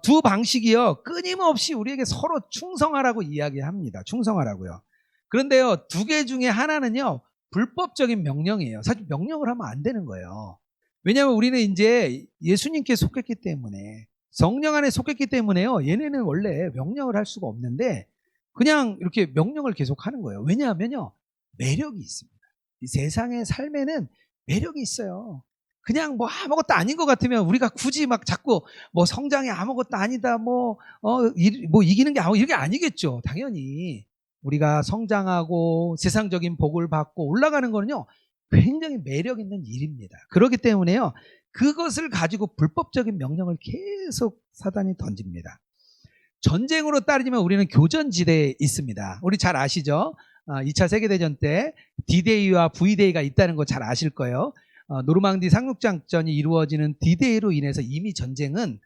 두 방식이요, 끊임없이 우리에게 서로 충성하라고 이야기합니다. 충성하라고요. 그런데요, 두 개 중에 하나는요, 불법적인 명령이에요. 사실 명령을 하면 안 되는 거예요. 왜냐하면 우리는 이제 예수님께 속했기 때문에, 성령 안에 속했기 때문에요, 얘네는 원래 명령을 할 수가 없는데 그냥 이렇게 명령을 계속 하는 거예요. 왜냐하면요, 매력이 있습니다. 이 세상의 삶에는 매력이 있어요. 그냥 뭐 아무것도 아닌 것 같으면 우리가 굳이 막 자꾸 뭐 성장이 아무것도 아니다, 뭐 이기는 게 이게 아니겠죠. 당연히 우리가 성장하고 세상적인 복을 받고 올라가는 거는요, 굉장히 매력 있는 일입니다. 그렇기 때문에요, 그것을 가지고 불법적인 명령을 계속 사단이 던집니다. 전쟁으로 따지면 우리는 교전지대에 있습니다. 우리 잘 아시죠? 2차 세계대전 때 D-Day와 V-Day가 있다는 거 잘 아실 거예요. 노르망디 상륙작전이 이루어지는 D-Day로 인해서 이미 전쟁은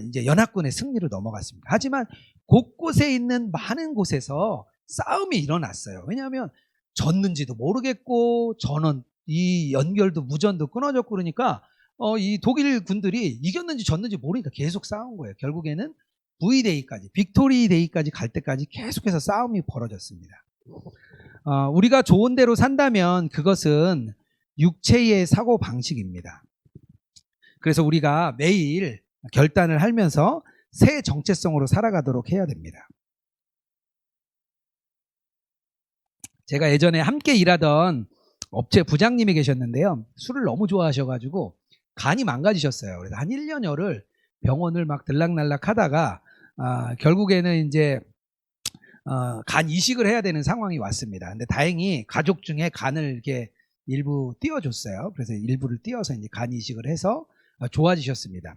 이제 연합군의 승리로 넘어갔습니다. 하지만 곳곳에 있는 많은 곳에서 싸움이 일어났어요. 왜냐하면 졌는지도 모르겠고 전원 이 연결도 무전도 끊어졌고 그러니까 이 독일 군들이 이겼는지 졌는지 모르니까 계속 싸운 거예요. 결국에는 V-Day까지, 빅토리 데이까지 갈 때까지 계속해서 싸움이 벌어졌습니다. 우리가 좋은 대로 산다면 그것은 육체의 사고 방식입니다. 그래서 우리가 매일 결단을 하면서 새 정체성으로 살아가도록 해야 됩니다. 제가 예전에 함께 일하던 업체 부장님이 계셨는데요, 술을 너무 좋아하셔가지고 간이 망가지셨어요. 그래서 한 1년여를 병원을 막 들락날락 하다가 결국에는 이제 간 이식을 해야 되는 상황이 왔습니다. 근데 다행히 가족 중에 간을 이렇게 일부 띄워줬어요. 그래서 일부를 띄워서 이제 간 이식을 해서 좋아지셨습니다.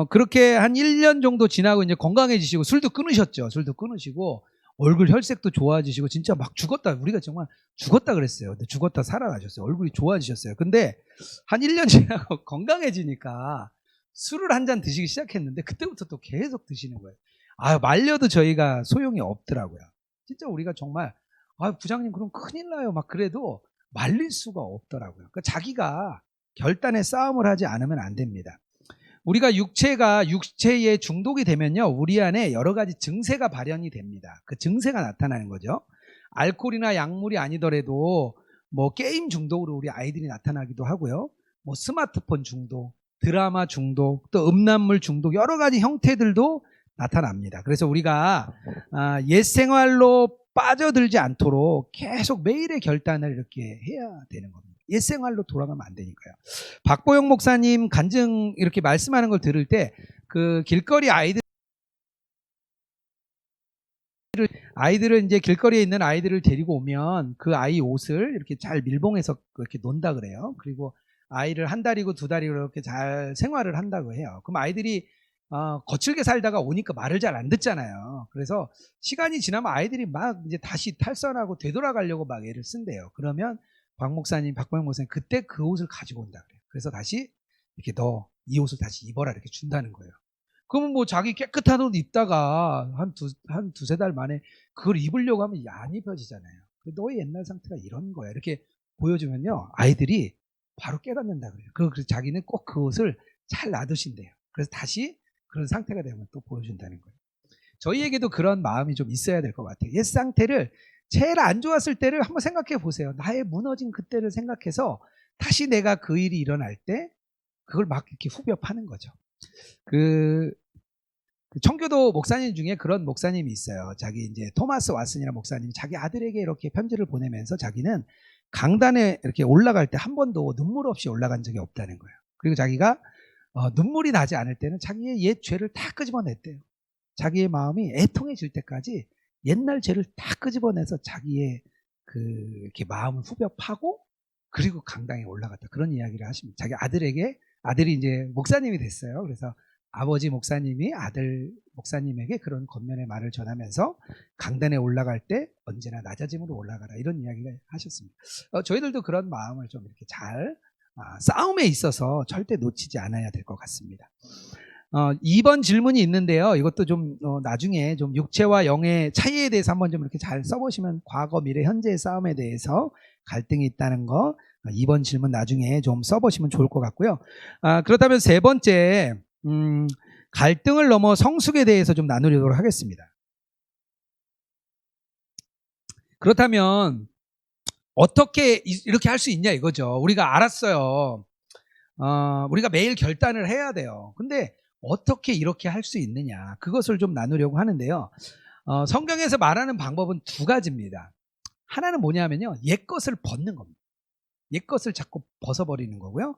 그렇게 한 1년 정도 지나고 이제 건강해지시고 술도 끊으셨죠. 술도 끊으시고 얼굴 혈색도 좋아지시고 진짜 막 죽었다. 우리가 정말 죽었다 그랬어요. 근데 죽었다 살아나셨어요. 얼굴이 좋아지셨어요. 근데 한 1년 지나고 건강해지니까 술을 한 잔 드시기 시작했는데 그때부터 또 계속 드시는 거예요. 말려도 저희가 소용이 없더라고요. 진짜 우리가 정말 부장님 그럼 큰일 나요. 막 그래도 말릴 수가 없더라고요. 그러니까 자기가 결단의 싸움을 하지 않으면 안 됩니다. 우리가 육체에 중독이 되면요, 우리 안에 여러 가지 증세가 발현이 됩니다. 그 증세가 나타나는 거죠. 알코올이나 약물이 아니더라도 뭐 게임 중독으로 우리 아이들이 나타나기도 하고요. 뭐 스마트폰 중독, 드라마 중독, 또 음란물 중독, 여러 가지 형태들도 나타납니다. 그래서 우리가 옛 생활로 빠져들지 않도록 계속 매일의 결단을 이렇게 해야 되는 겁니다. 옛 생활로 돌아가면 안 되니까요. 박보영 목사님 간증 이렇게 말씀하는 걸 들을 때 그 길거리 아이들을 이제 길거리에 있는 아이들을 데리고 오면 그 아이 옷을 이렇게 잘 밀봉해서 이렇게 논다 그래요. 그리고 아이를 한 달이고 두 달이고 이렇게 잘 생활을 한다고 해요. 그럼 아이들이 거칠게 살다가 오니까 말을 잘 안 듣잖아요. 그래서 시간이 지나면 아이들이 막 이제 다시 탈선하고 되돌아가려고 막 애를 쓴대요. 그러면 박보영 목사님 그때 그 옷을 가지고 온다 그래요. 그래서 다시 이렇게 너 이 옷을 다시 입어라 이렇게 준다는 거예요. 그러면 뭐 자기 깨끗한 옷 입다가 한 두세 달 만에 그걸 입으려고 하면 안 입혀지잖아요. 너의 옛날 상태가 이런 거야 이렇게 보여주면요, 아이들이 바로 깨닫는다 그래요. 그래서 자기는 꼭 그 옷을 잘 놔두신대요. 그래서 다시 그런 상태가 되면 또 보여준다는 거예요. 저희에게도 그런 마음이 좀 있어야 될 것 같아요. 옛 상태를, 제일 안 좋았을 때를 한번 생각해 보세요. 나의 무너진 그때를 생각해서 다시 내가 그 일이 일어날 때 그걸 막 이렇게 후벼 파는 거죠. 그 청교도 목사님 중에 그런 목사님이 있어요. 자기 이제 토마스 왓슨이라는 목사님이 자기 아들에게 이렇게 편지를 보내면서 자기는 강단에 이렇게 올라갈 때 한 번도 눈물 없이 올라간 적이 없다는 거예요. 그리고 자기가 눈물이 나지 않을 때는 자기의 옛 죄를 다 끄집어냈대요. 자기의 마음이 애통해질 때까지 옛날 죄를 다 끄집어내서 자기의 이렇게 마음을 후벼 파고 그리고 강당에 올라갔다. 그런 이야기를 하십니다. 자기 아들이 이제 목사님이 됐어요. 그래서 아버지 목사님이 아들 목사님에게 그런 겉면의 말을 전하면서 강단에 올라갈 때 언제나 낮아짐으로 올라가라, 이런 이야기를 하셨습니다. 저희들도 그런 마음을 좀 이렇게 잘 싸움에 있어서 절대 놓치지 않아야 될 것 같습니다. 2번 질문이 있는데요. 이것도 좀 나중에 좀 육체와 영의 차이에 대해서 한번 좀 이렇게 잘 써보시면, 과거, 미래, 현재의 싸움에 대해서 갈등이 있다는 거, 2번 질문 나중에 좀 써보시면 좋을 것 같고요. 그렇다면 세 번째, 갈등을 넘어 성숙에 대해서 좀 나누려고 하겠습니다. 그렇다면 어떻게 이렇게 할 수 있냐 이거죠. 우리가 알았어요. 우리가 매일 결단을 해야 돼요. 근데 어떻게 이렇게 할 수 있느냐, 그것을 좀 나누려고 하는데요. 성경에서 말하는 방법은 두 가지입니다. 하나는 뭐냐면요, 옛것을 벗는 겁니다. 옛것을 자꾸 벗어버리는 거고요.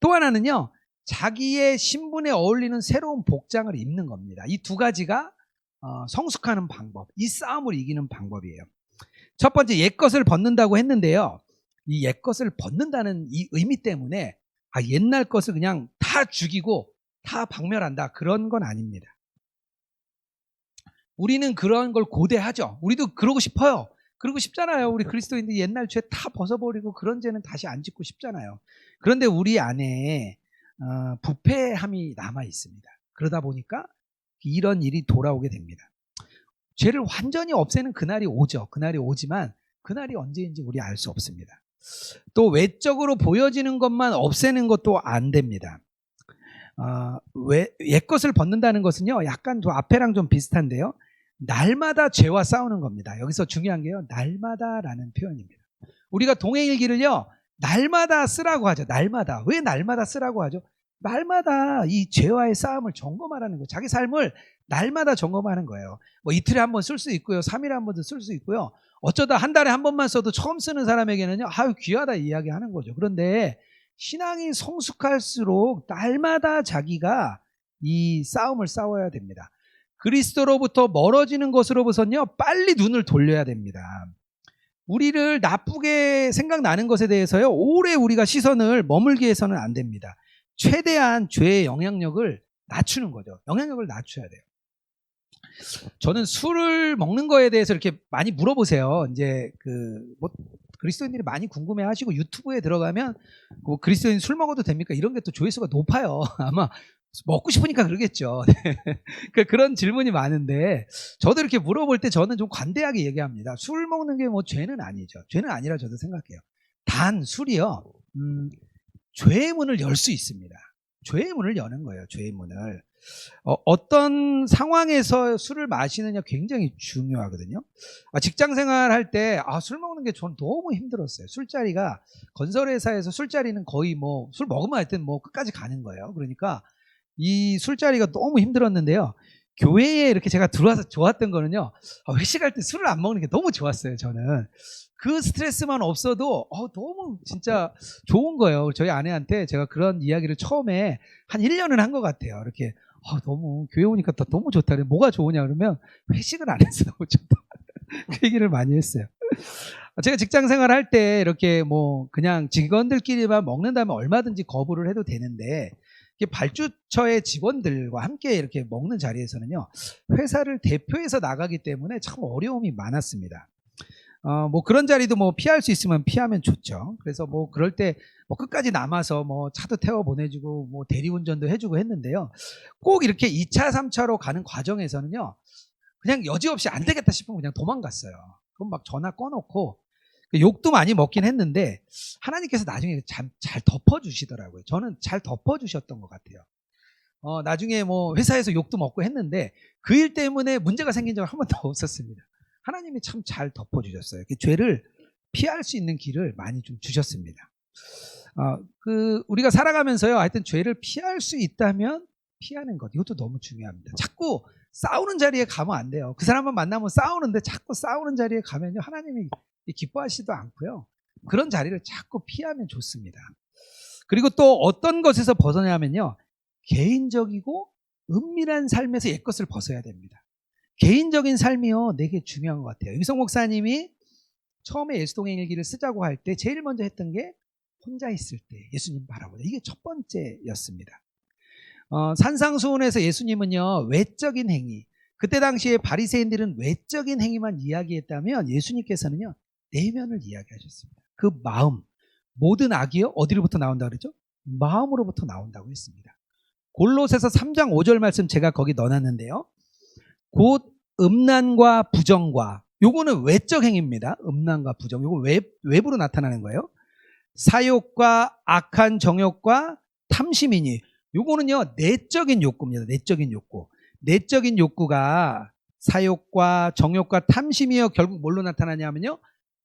또 하나는요, 자기의 신분에 어울리는 새로운 복장을 입는 겁니다. 이 두 가지가 성숙하는 방법, 이 싸움을 이기는 방법이에요. 첫 번째, 옛것을 벗는다고 했는데요, 이 옛것을 벗는다는 이 의미 때문에 옛날 것을 그냥 다 죽이고 다 박멸한다, 그런 건 아닙니다. 우리는 그런 걸 고대하죠. 우리도 그러고 싶어요. 그러고 싶잖아요. 우리 그리스도인들 옛날 죄 다 벗어버리고 그런 죄는 다시 안 짓고 싶잖아요. 그런데 우리 안에 부패함이 남아 있습니다. 그러다 보니까 이런 일이 돌아오게 됩니다. 죄를 완전히 없애는 그날이 오죠. 그날이 오지만 그날이 언제인지 우리 알 수 없습니다. 또 외적으로 보여지는 것만 없애는 것도 안 됩니다. 옛것을 벗는다는 것은요, 약간 또 앞에랑 좀 비슷한데요, 날마다 죄와 싸우는 겁니다. 여기서 중요한 게요, 날마다라는 표현입니다. 우리가 동행일기를요, 날마다 쓰라고 하죠. 날마다. 왜 날마다 쓰라고 하죠? 날마다 이 죄와의 싸움을 점검하라는 거예요. 자기 삶을 날마다 점검하는 거예요. 뭐 이틀에 한 번 쓸 수 있고요, 3일에 한 번도 쓸 수 있고요, 어쩌다 한 달에 한 번만 써도 처음 쓰는 사람에게는요, 아유 귀하다 이야기하는 거죠. 그런데 신앙이 성숙할수록 날마다 자기가 이 싸움을 싸워야 됩니다. 그리스도로부터 멀어지는 것으로부터는요, 빨리 눈을 돌려야 됩니다. 우리를 나쁘게 생각나는 것에 대해서요, 오래 우리가 시선을 머물게 해서는 안 됩니다. 최대한 죄의 영향력을 낮추는 거죠. 영향력을 낮춰야 돼요. 저는 술을 먹는 거에 대해서 이렇게 많이 물어보세요. 이제 그리스도인들이 많이 궁금해하시고, 유튜브에 들어가면 뭐 그리스도인 술 먹어도 됩니까? 이런 게 또 조회수가 높아요. 아마 먹고 싶으니까 그러겠죠. 그런 질문이 많은데, 저도 이렇게 물어볼 때 저는 좀 관대하게 얘기합니다. 술 먹는 게 뭐 죄는 아니죠. 죄는 아니라 저도 생각해요. 단 술이요, 죄의 문을 열 수 있습니다. 죄의 문을 여는 거예요. 죄의 문을. 어떤 상황에서 술을 마시느냐 굉장히 중요하거든요. 직장 생활할 때 술 먹는 게 전 너무 힘들었어요. 술자리가, 건설회사에서 술자리는 거의 뭐 술 먹으면 하여튼 뭐 끝까지 가는 거예요. 그러니까 이 술자리가 너무 힘들었는데요, 교회에 이렇게 제가 들어와서 좋았던 거는요, 회식할 때 술을 안 먹는 게 너무 좋았어요. 저는 그 스트레스만 없어도 너무 진짜 좋은 거예요. 저희 아내한테 제가 그런 이야기를 처음에 한 1년은 한 것 같아요. 이렇게 너무 교회 오니까 너무 좋다. 뭐가 좋으냐 그러면, 회식을 안 해서 너무 좋다. 그 얘기를 많이 했어요. 제가 직장 생활할 때 이렇게 뭐 그냥 직원들끼리만 먹는다면 얼마든지 거부를 해도 되는데, 발주처의 직원들과 함께 이렇게 먹는 자리에서는요, 회사를 대표해서 나가기 때문에 참 어려움이 많았습니다. 뭐 그런 자리도 뭐 피할 수 있으면 피하면 좋죠. 그래서 뭐 그럴 때 뭐 끝까지 남아서 뭐 차도 태워 보내주고 뭐 대리운전도 해주고 했는데요, 꼭 이렇게 2차, 3차로 가는 과정에서는요, 그냥 여지없이 안 되겠다 싶으면 그냥 도망갔어요. 그럼 막 전화 꺼놓고, 욕도 많이 먹긴 했는데 하나님께서 나중에 잘 덮어주시더라고요. 저는 잘 덮어주셨던 것 같아요. 나중에 뭐 회사에서 욕도 먹고 했는데 그 일 때문에 문제가 생긴 적은 한 번도 없었습니다. 하나님이 참 잘 덮어주셨어요. 죄를 피할 수 있는 길을 많이 좀 주셨습니다. 우리가 살아가면서요, 하여튼 죄를 피할 수 있다면 피하는 것, 이것도 너무 중요합니다. 자꾸 싸우는 자리에 가면 안 돼요. 그 사람만 만나면 싸우는데 자꾸 싸우는 자리에 가면요, 하나님이 기뻐하시지도 않고요, 그런 자리를 자꾸 피하면 좋습니다. 그리고 또 어떤 것에서 벗어나면요, 개인적이고 은밀한 삶에서 옛것을 벗어야 됩니다. 개인적인 삶이요, 되게 중요한 것 같아요. 유성 목사님이 처음에 예수동행일기를 쓰자고 할 때 제일 먼저 했던 게 혼자 있을 때 예수님 바라보자. 이게 첫 번째였습니다. 산상수훈에서 예수님은요, 외적인 행위, 그때 당시에 바리새인들은 외적인 행위만 이야기했다면 예수님께서는요, 내면을 이야기하셨습니다. 그 마음, 모든 악이요 어디로부터 나온다고 그랬죠? 마음으로부터 나온다고 했습니다. 골로새서 3장 5절 말씀 제가 거기 넣어놨는데요, 곧 음란과 부정과, 요거는 외적 행위입니다. 음란과 부정, 요거 외부로 나타나는 거예요. 사욕과 악한 정욕과 탐심이니. 요거는요, 내적인 욕구입니다. 내적인 욕구. 내적인 욕구가 사욕과 정욕과 탐심이요, 결국 뭘로 나타나냐면요,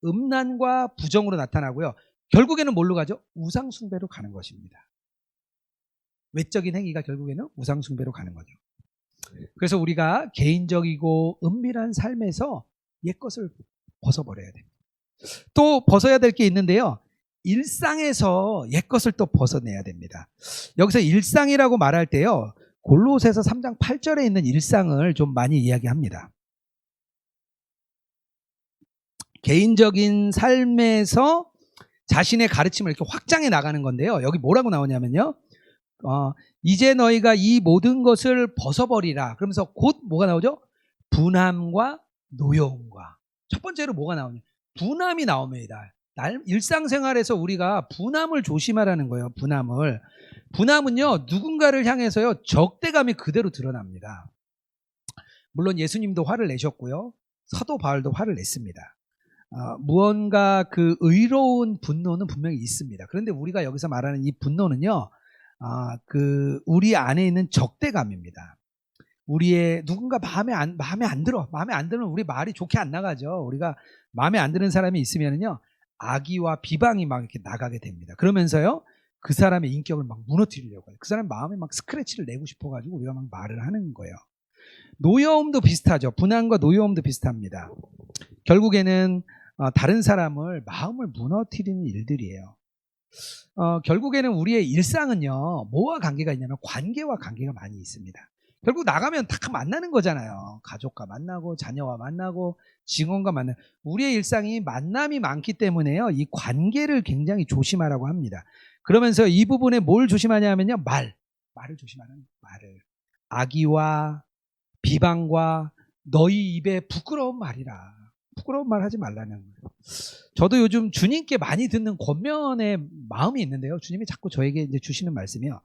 음란과 부정으로 나타나고요. 결국에는 뭘로 가죠? 우상숭배로 가는 것입니다. 외적인 행위가 결국에는 우상숭배로 가는 거죠. 그래서 우리가 개인적이고 은밀한 삶에서 옛것을 벗어버려야 됩니다. 또 벗어야 될 게 있는데요. 일상에서 옛것을 또 벗어내야 됩니다. 여기서 일상이라고 말할 때요, 골로새서 3장 8절에 있는 일상을 좀 많이 이야기합니다. 개인적인 삶에서 자신의 가르침을 이렇게 확장해 나가는 건데요. 여기 뭐라고 나오냐면요. 이제 너희가 이 모든 것을 벗어버리라. 그러면서 곧 뭐가 나오죠? 분함과 노여움과. 첫 번째로 뭐가 나오냐? 분함이 나옵니다. 일상생활에서 우리가 분함을 조심하라는 거예요. 분함은요, 누군가를 향해서요, 적대감이 그대로 드러납니다. 물론 예수님도 화를 내셨고요, 사도 바울도 화를 냈습니다. 무언가 그 의로운 분노는 분명히 있습니다. 그런데 우리가 여기서 말하는 이 분노는요, 그 우리 안에 있는 적대감입니다. 우리의 누군가 마음에 안 들면 우리 말이 좋게 안 나가죠. 우리가 마음에 안 드는 사람이 있으면요, 악의와 비방이 막 이렇게 나가게 됩니다. 그러면서요, 그 사람의 인격을 막 무너뜨리려고 해요. 그 사람 마음에 막 스크래치를 내고 싶어가지고 우리가 막 말을 하는 거예요. 노여움도 비슷하죠. 분함과 노여움도 비슷합니다. 결국에는 다른 사람을 마음을 무너뜨리는 일들이에요. 결국에는 우리의 일상은요, 뭐와 관계가 있냐면 관계와 관계가 많이 있습니다. 결국 나가면 다 만나는 거잖아요. 가족과 만나고 자녀와 만나고 직원과 만나고. 우리의 일상이 만남이 많기 때문에요, 이 관계를 굉장히 조심하라고 합니다. 그러면서 이 부분에 뭘 조심하냐면요, 말을 조심하는 말을. 악의와 비방과 너희 입에 부끄러운 말이라. 부끄러운 말 하지 말라는 거예요. 저도 요즘 주님께 많이 듣는 권면의 마음이 있는데요. 주님이 자꾸 저에게 이제 주시는 말씀이요,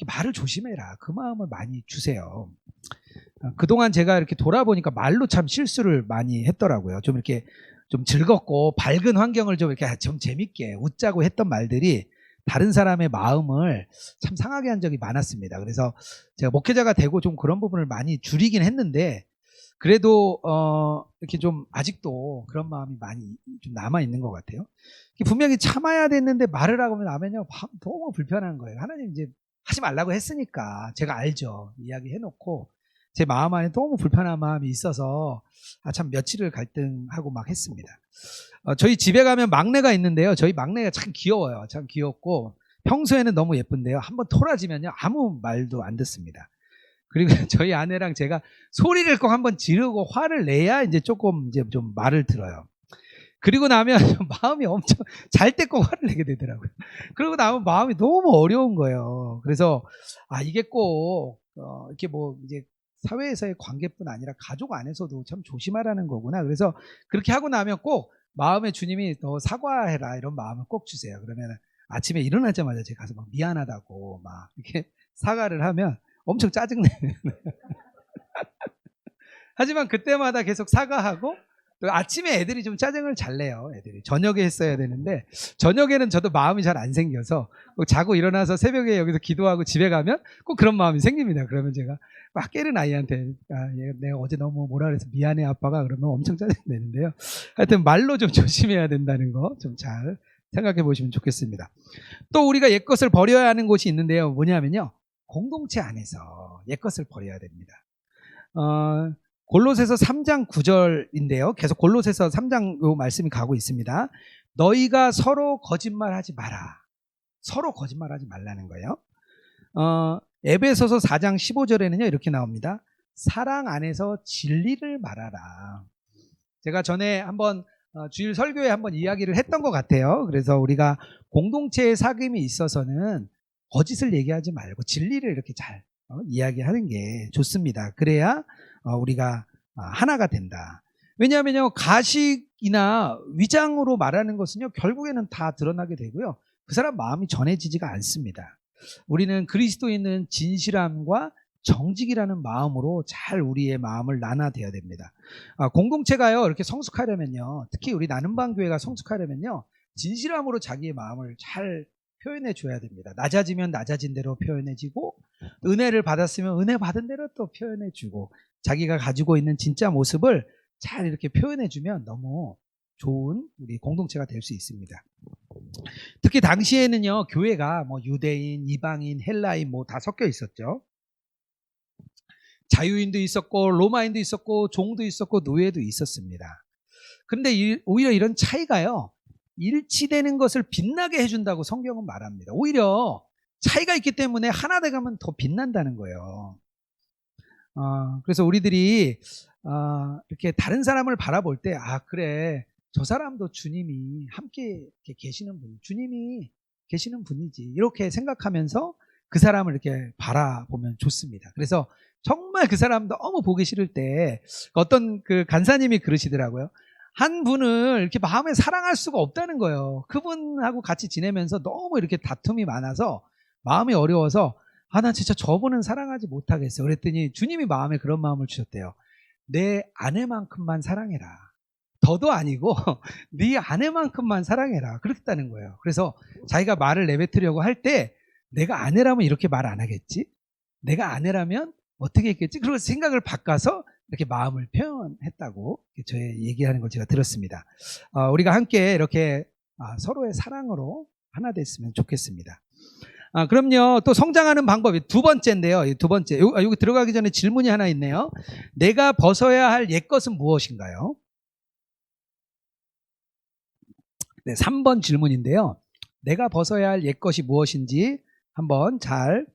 말을 조심해라. 그 마음을 많이 주세요. 그동안 제가 이렇게 돌아보니까 말로 참 실수를 많이 했더라고요. 좀 이렇게 좀 즐겁고 밝은 환경을 좀 이렇게 좀 재밌게 웃자고 했던 말들이 다른 사람의 마음을 참 상하게 한 적이 많았습니다. 그래서 제가 목회자가 되고 좀 그런 부분을 많이 줄이긴 했는데, 그래도 이렇게 좀 아직도 그런 마음이 많이 좀 남아 있는 것 같아요. 분명히 참아야 됐는데 말을 하고 나면요, 너무 불편한 거예요. 하나님 이제 하지 말라고 했으니까 제가 알죠. 이야기 해놓고 제 마음 안에 너무 불편한 마음이 있어서 참 며칠을 갈등하고 막 했습니다. 저희 집에 가면 막내가 있는데요. 저희 막내가 참 귀여워요. 참 귀엽고 평소에는 너무 예쁜데요, 한번 토라지면요, 아무 말도 안 듣습니다. 그리고 저희 아내랑 제가 소리를 꼭 한번 지르고 화를 내야 이제 조금 이제 좀 말을 들어요. 그리고 나면 마음이 엄청, 잘 때 꼭 화를 내게 되더라고요. 그러고 나면 마음이 너무 어려운 거예요. 그래서 이게 꼭 이렇게 뭐 이제 사회에서의 관계뿐 아니라 가족 안에서도 참 조심하라는 거구나. 그래서 그렇게 하고 나면 꼭 마음에 주님이 너 사과해라 이런 마음을 꼭 주세요. 그러면 아침에 일어나자마자 제가 가서 막 미안하다고 막 이렇게 사과를 하면 엄청 짜증내요. 하지만 그때마다 계속 사과하고, 또 아침에 애들이 좀 짜증을 잘 내요. 애들이 저녁에 했어야 되는데 저녁에는 저도 마음이 잘 안 생겨서 자고 일어나서 새벽에 여기서 기도하고 집에 가면 꼭 그런 마음이 생깁니다. 그러면 제가 막 깨는 아이한테 내가 어제 너무 뭐라 그래서 미안해 아빠가, 그러면 엄청 짜증 내는데요. 하여튼 말로 좀 조심해야 된다는 거 좀 잘 생각해 보시면 좋겠습니다. 또 우리가 옛것을 버려야 하는 곳이 있는데요. 뭐냐면요, 공동체 안에서 옛것을 버려야 됩니다. 골로새서 3장 9절인데요. 계속 골로새서 3장 요 말씀이 가고 있습니다. 너희가 서로 거짓말하지 마라. 서로 거짓말하지 말라는 거예요. 에베소서 4장 15절에는요, 이렇게 나옵니다. 사랑 안에서 진리를 말하라. 제가 전에 한번 주일 설교에 한번 이야기를 했던 것 같아요. 그래서 우리가 공동체의 사귐이 있어서는 거짓을 얘기하지 말고 진리를 이렇게 잘 이야기하는 게 좋습니다. 그래야 우리가 하나가 된다. 왜냐하면요, 가식이나 위장으로 말하는 것은요, 결국에는 다 드러나게 되고요, 그 사람 마음이 전해지지가 않습니다. 우리는 그리스도인은 진실함과 정직이라는 마음으로 잘 우리의 마음을 나눠야 됩니다. 공동체가요, 이렇게 성숙하려면요, 특히 우리 나눔반 교회가 성숙하려면요, 진실함으로 자기의 마음을 잘 표현해 줘야 됩니다. 낮아지면 낮아진 대로 표현해지고, 은혜를 받았으면 은혜 받은 대로 또 표현해 주고, 자기가 가지고 있는 진짜 모습을 잘 이렇게 표현해 주면 너무 좋은 우리 공동체가 될 수 있습니다. 특히 당시에는요, 교회가 뭐 유대인, 이방인, 헬라인 뭐 다 섞여 있었죠. 자유인도 있었고 로마인도 있었고 종도 있었고 노예도 있었습니다. 그런데 오히려 이런 차이가요, 일치되는 것을 빛나게 해준다고 성경은 말합니다. 오히려 차이가 있기 때문에 하나 돼가면 더 빛난다는 거예요. 그래서 우리들이 이렇게 다른 사람을 바라볼 때, 그래, 저 사람도 주님이 함께 계시는 분, 주님이 계시는 분이지, 이렇게 생각하면서 그 사람을 이렇게 바라보면 좋습니다. 그래서 정말 그 사람 너무 보기 싫을 때 어떤 그 간사님이 그러시더라고요. 한 분을 이렇게 마음에 사랑할 수가 없다는 거예요. 그분하고 같이 지내면서 너무 이렇게 다툼이 많아서 마음이 어려워서 나 진짜 저분은 사랑하지 못하겠어요. 그랬더니 주님이 마음에 그런 마음을 주셨대요. 내 아내만큼만 사랑해라. 더도 아니고 네 아내만큼만 사랑해라. 그랬다는 거예요. 그래서 자기가 말을 내뱉으려고 할 때, 내가 아내라면 이렇게 말 안 하겠지? 내가 아내라면 어떻게 했겠지? 그리고 생각을 바꿔서 이렇게 마음을 표현했다고 저의 얘기하는 걸 제가 들었습니다. 우리가 함께 이렇게 서로의 사랑으로 하나 됐으면 좋겠습니다. 그럼요, 또 성장하는 방법이 두 번째인데요. 두 번째, 여기 들어가기 전에 질문이 하나 있네요. 내가 벗어야 할 옛것은 무엇인가요? 네, 3번 질문인데요. 내가 벗어야 할 옛것이 무엇인지 한번 잘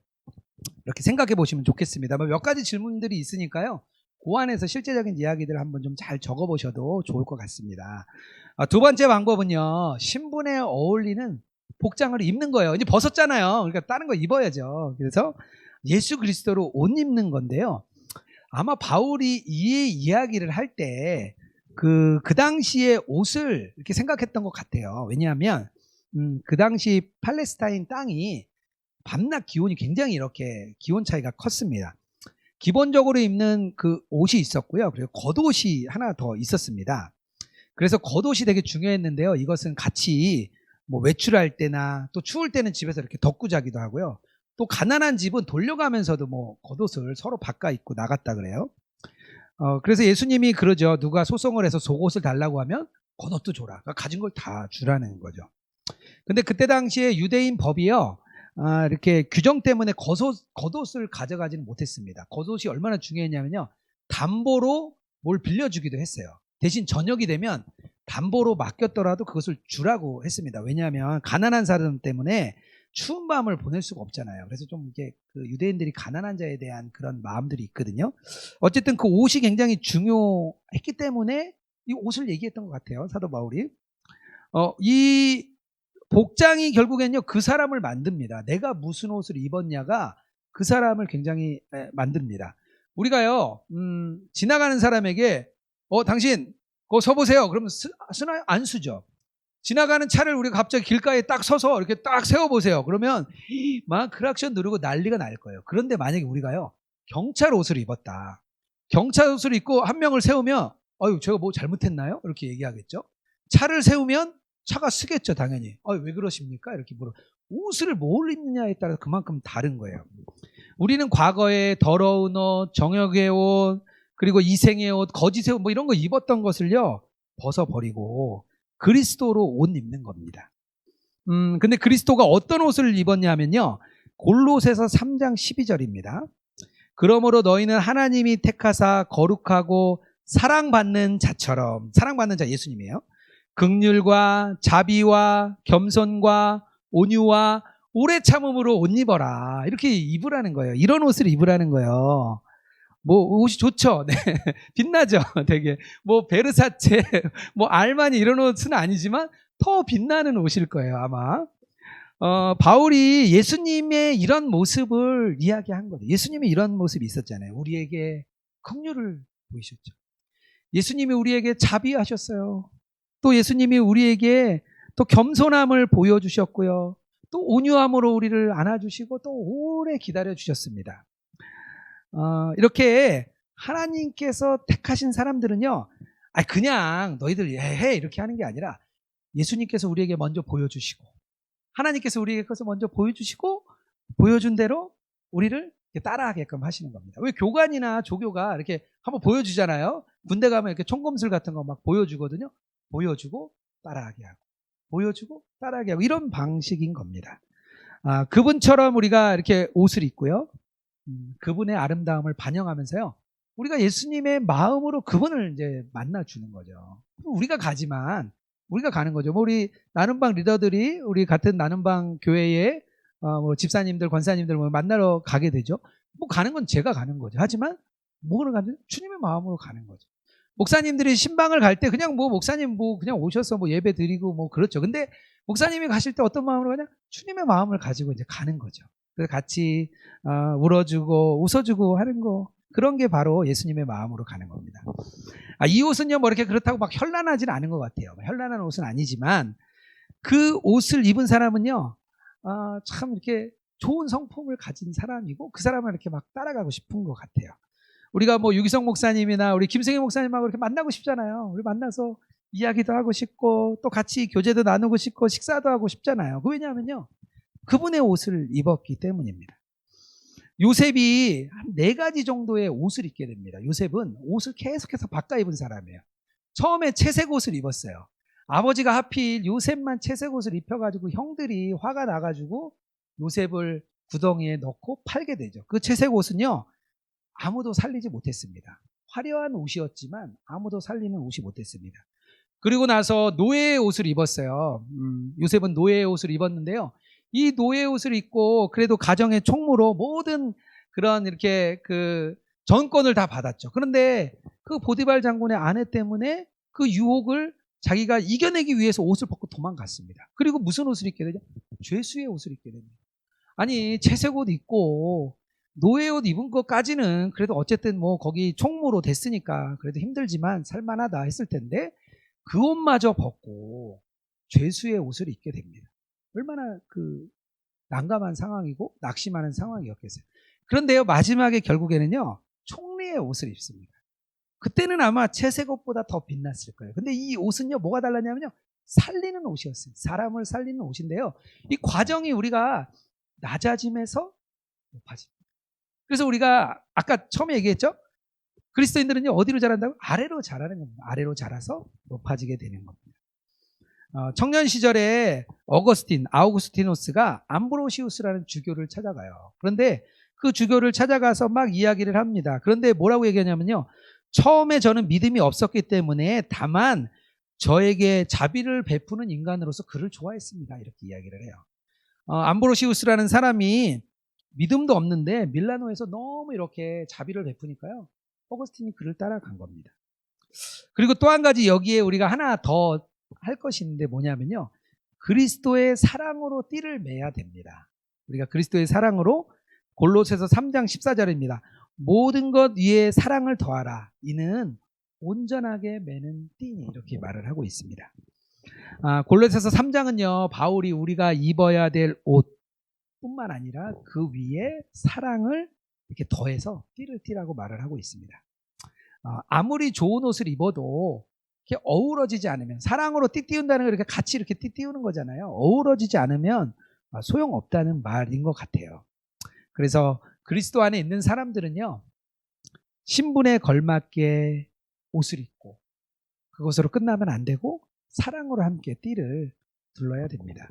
이렇게 생각해 보시면 좋겠습니다. 몇 가지 질문들이 있으니까요, 그 안에서 실제적인 이야기들을 한번 좀 잘 적어 보셔도 좋을 것 같습니다. 두 번째 방법은요, 신분에 어울리는 복장을 입는 거예요. 이제 벗었잖아요. 그러니까 다른 거 입어야죠. 그래서 예수 그리스도로 옷 입는 건데요. 아마 바울이 이 이야기를 할 때 그 당시의 옷을 이렇게 생각했던 것 같아요. 왜냐하면 그 당시 팔레스타인 땅이 밤낮 기온이 굉장히 이렇게 기온 차이가 컸습니다. 기본적으로 입는 그 옷이 있었고요. 그리고 겉옷이 하나 더 있었습니다. 그래서 겉옷이 되게 중요했는데요. 이것은 같이 뭐 외출할 때나 또 추울 때는 집에서 이렇게 덮고 자기도 하고요. 또 가난한 집은 돌려가면서도 뭐 겉옷을 서로 바꿔 입고 나갔다 그래요. 그래서 예수님이 그러죠. 누가 소송을 해서 속옷을 달라고 하면 겉옷도 줘라. 그러니까 가진 걸 다 주라는 거죠. 근데 그때 당시에 유대인 법이요, 이렇게 규정 때문에 겉옷을 가져가지는 못했습니다. 겉옷이 얼마나 중요했냐면요, 담보로 뭘 빌려주기도 했어요. 대신 저녁이 되면 담보로 맡겼더라도 그것을 주라고 했습니다. 왜냐하면 가난한 사람 때문에 추운 밤을 보낼 수가 없잖아요. 그래서 좀 이게 그 유대인들이 가난한 자에 대한 그런 마음들이 있거든요. 어쨌든 그 옷이 굉장히 중요했기 때문에 이 옷을 얘기했던 것 같아요, 사도 바울이. 이 복장이 결국엔요, 그 사람을 만듭니다. 내가 무슨 옷을 입었냐가 그 사람을 굉장히 만듭니다. 우리가요, 지나가는 사람에게 당신 그거 서보세요. 그러면 쓰나요? 안 쓰죠. 지나가는 차를 우리가 갑자기 길가에 딱 서서 이렇게 딱 세워보세요. 그러면 막 크락션 누르고 난리가 날 거예요. 그런데 만약에 우리가요, 경찰 옷을 입었다. 경찰 옷을 입고 한 명을 세우면 제가 뭐 잘못했나요? 이렇게 얘기하겠죠. 차를 세우면 차가 쓰겠죠, 당연히. 왜 그러십니까? 이렇게 물어. 옷을 뭘 입느냐에 따라 그만큼 다른 거예요. 우리는 과거에 더러운 옷, 정욕의 옷, 그리고 이생의 옷, 거짓의 옷, 뭐 이런 거 입었던 것을요, 벗어버리고 그리스도로 옷 입는 겁니다. 근데 그리스도가 어떤 옷을 입었냐면요, 골로새서 3장 12절입니다. 그러므로 너희는 하나님이 택하사 거룩하고 사랑받는 자처럼, 사랑받는 자 예수님이에요. 긍휼과 자비와 겸손과 온유와 오래 참음으로 옷 입어라. 이렇게 입으라는 거예요. 이런 옷을 입으라는 거예요. 뭐 옷이 좋죠. 네. 빛나죠. 되게 뭐 베르사체, 뭐 알마니 이런 옷은 아니지만 더 빛나는 옷일 거예요, 아마. 바울이 예수님의 이런 모습을 이야기한 거예요. 예수님이 이런 모습이 있었잖아요. 우리에게 긍휼을 보이셨죠. 예수님이 우리에게 자비하셨어요. 또 예수님이 우리에게 또 겸손함을 보여주셨고요. 또 온유함으로 우리를 안아주시고 또 오래 기다려주셨습니다. 이렇게 하나님께서 택하신 사람들은요, 그냥 너희들 해 이렇게 하는 게 아니라 예수님께서 우리에게 먼저 보여주시고 하나님께서 우리에게 그것을 먼저 보여주시고 보여준 대로 우리를 따라하게끔 하시는 겁니다. 왜 교관이나 조교가 이렇게 한번 보여주잖아요. 군대 가면 이렇게 총검술 같은 거 막 보여주거든요. 보여주고 따라하게 하고 보여주고 따라하게 하고 이런 방식인 겁니다. 그분처럼 우리가 이렇게 옷을 입고요. 그분의 아름다움을 반영하면서요. 우리가 예수님의 마음으로 그분을 이제 만나주는 거죠. 우리가 가지만 우리가 가는 거죠. 우리 나눔방 리더들이 우리 같은 나눔방 교회에 집사님들, 권사님들 만나러 가게 되죠. 가는 건 제가 가는 거죠. 하지만 뭐를 가는? 주님의 마음으로 가는 거죠. 목사님들이 신방을 갈 때 그냥 목사님 그냥 오셔서 예배 드리고 그렇죠. 근데 목사님이 가실 때 어떤 마음으로 가냐? 주님의 마음을 가지고 이제 가는 거죠. 그래서 같이 울어주고 웃어주고 하는 거. 그런 게 바로 예수님의 마음으로 가는 겁니다. 이 옷은요, 이렇게 그렇다고 막 현란하지는 않은 것 같아요. 현란한 옷은 아니지만 그 옷을 입은 사람은요, 참 이렇게 좋은 성품을 가진 사람이고 그 사람을 이렇게 막 따라가고 싶은 것 같아요. 우리가 유기성 목사님이나 우리 김승희 목사님하고 이렇게 만나고 싶잖아요. 우리 만나서 이야기도 하고 싶고 또 같이 교제도 나누고 싶고 식사도 하고 싶잖아요. 왜냐하면요, 그분의 옷을 입었기 때문입니다. 요셉이 한 4가지 정도의 옷을 입게 됩니다. 요셉은 옷을 계속해서 바꿔 입은 사람이에요. 처음에 채색 옷을 입었어요. 아버지가 하필 요셉만 채색 옷을 입혀가지고 형들이 화가 나가지고 요셉을 구덩이에 넣고 팔게 되죠. 그 채색 옷은요, 아무도 살리지 못했습니다. 화려한 옷이었지만 아무도 살리는 옷이 못했습니다. 그리고 나서 노예의 옷을 입었어요. 요셉은 노예의 옷을 입었는데요. 이 노예 옷을 입고 그래도 가정의 총무로 모든 그런 이렇게 그 전권을 다 받았죠. 그런데 그 보디발 장군의 아내 때문에 그 유혹을 자기가 이겨내기 위해서 옷을 벗고 도망갔습니다. 그리고 무슨 옷을 입게 되죠? 죄수의 옷을 입게 됩니다. 아니, 채색 옷 입고 노예 옷 입은 것까지는 그래도 어쨌든 거기 총무로 됐으니까 그래도 힘들지만 살만하다 했을 텐데 그 옷마저 벗고 죄수의 옷을 입게 됩니다. 얼마나 난감한 상황이고 낙심하는 상황이었겠어요. 그런데요, 마지막에 결국에는요, 총리의 옷을 입습니다. 그때는 아마 채색 옷보다 더 빛났을 거예요. 근데 이 옷은요, 뭐가 달랐냐면요, 살리는 옷이었어요. 사람을 살리는 옷인데요, 이 과정이 우리가 낮아짐에서 높아집니다. 그래서 우리가 아까 처음에 얘기했죠? 그리스도인들은요, 어디로 자란다고? 아래로 자라는 겁니다. 아래로 자라서 높아지게 되는 겁니다. 청년 시절에 아우구스티노스가 암브로시우스라는 주교를 찾아가요. 그런데 그 주교를 찾아가서 막 이야기를 합니다. 그런데 뭐라고 얘기하냐면요, 처음에 저는 믿음이 없었기 때문에 다만 저에게 자비를 베푸는 인간으로서 그를 좋아했습니다. 이렇게 이야기를 해요. 암브로시우스라는 사람이 믿음도 없는데 밀라노에서 너무 이렇게 자비를 베푸니까요, 어거스틴이 그를 따라간 겁니다. 그리고 또 한 가지 여기에 우리가 하나 더 할 것이 있는데 뭐냐면요, 그리스도의 사랑으로 띠를 매야 됩니다. 우리가 그리스도의 사랑으로, 골로새서 3장 14절입니다. 모든 것 위에 사랑을 더하라. 이는 온전하게 매는 띠니, 이렇게 말을 하고 있습니다. 골로새서 3장은요, 바울이 우리가 입어야 될 옷뿐만 아니라 그 위에 사랑을 이렇게 더해서 띠를 띠라고 말을 하고 있습니다. 아무리 좋은 옷을 입어도 이렇게 어우러지지 않으면, 사랑으로 띠띠운다는 거 이렇게 같이 이렇게 띠띠우는 거잖아요. 어우러지지 않으면 소용없다는 말인 것 같아요. 그래서 그리스도 안에 있는 사람들은요, 신분에 걸맞게 옷을 입고 그것으로 끝나면 안 되고 사랑으로 함께 띠를 둘러야 됩니다.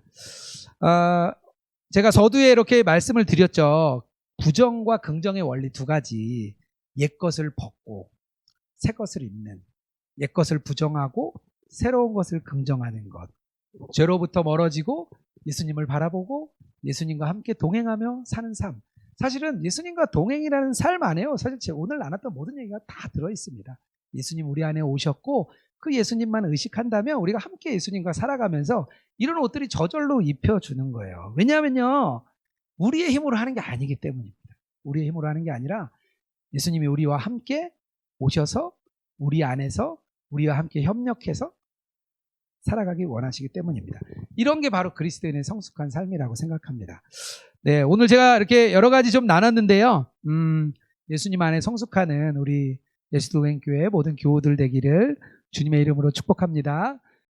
제가 서두에 이렇게 말씀을 드렸죠. 부정과 긍정의 원리 2가지. 옛 것을 벗고 새 것을 입는, 옛 것을 부정하고 새로운 것을 긍정하는 것. 죄로부터 멀어지고 예수님을 바라보고 예수님과 함께 동행하며 사는 삶. 사실은 예수님과 동행이라는 삶 안에요, 사실 오늘 나눴던 모든 얘기가 다 들어있습니다. 예수님 우리 안에 오셨고 그 예수님만 의식한다면 우리가 함께 예수님과 살아가면서 이런 옷들이 저절로 입혀주는 거예요. 왜냐하면요, 우리의 힘으로 하는 게 아니기 때문입니다. 우리의 힘으로 하는 게 아니라 예수님이 우리와 함께 오셔서 우리 안에서 우리와 함께 협력해서 살아가기 원하시기 때문입니다. 이런 게 바로 그리스도인의 성숙한 삶이라고 생각합니다. 네, 오늘 제가 이렇게 여러 가지 좀 나눴는데요. 예수님 안에 성숙하는 우리 예수도행교회 모든 교우들 되기를 주님의 이름으로 축복합니다.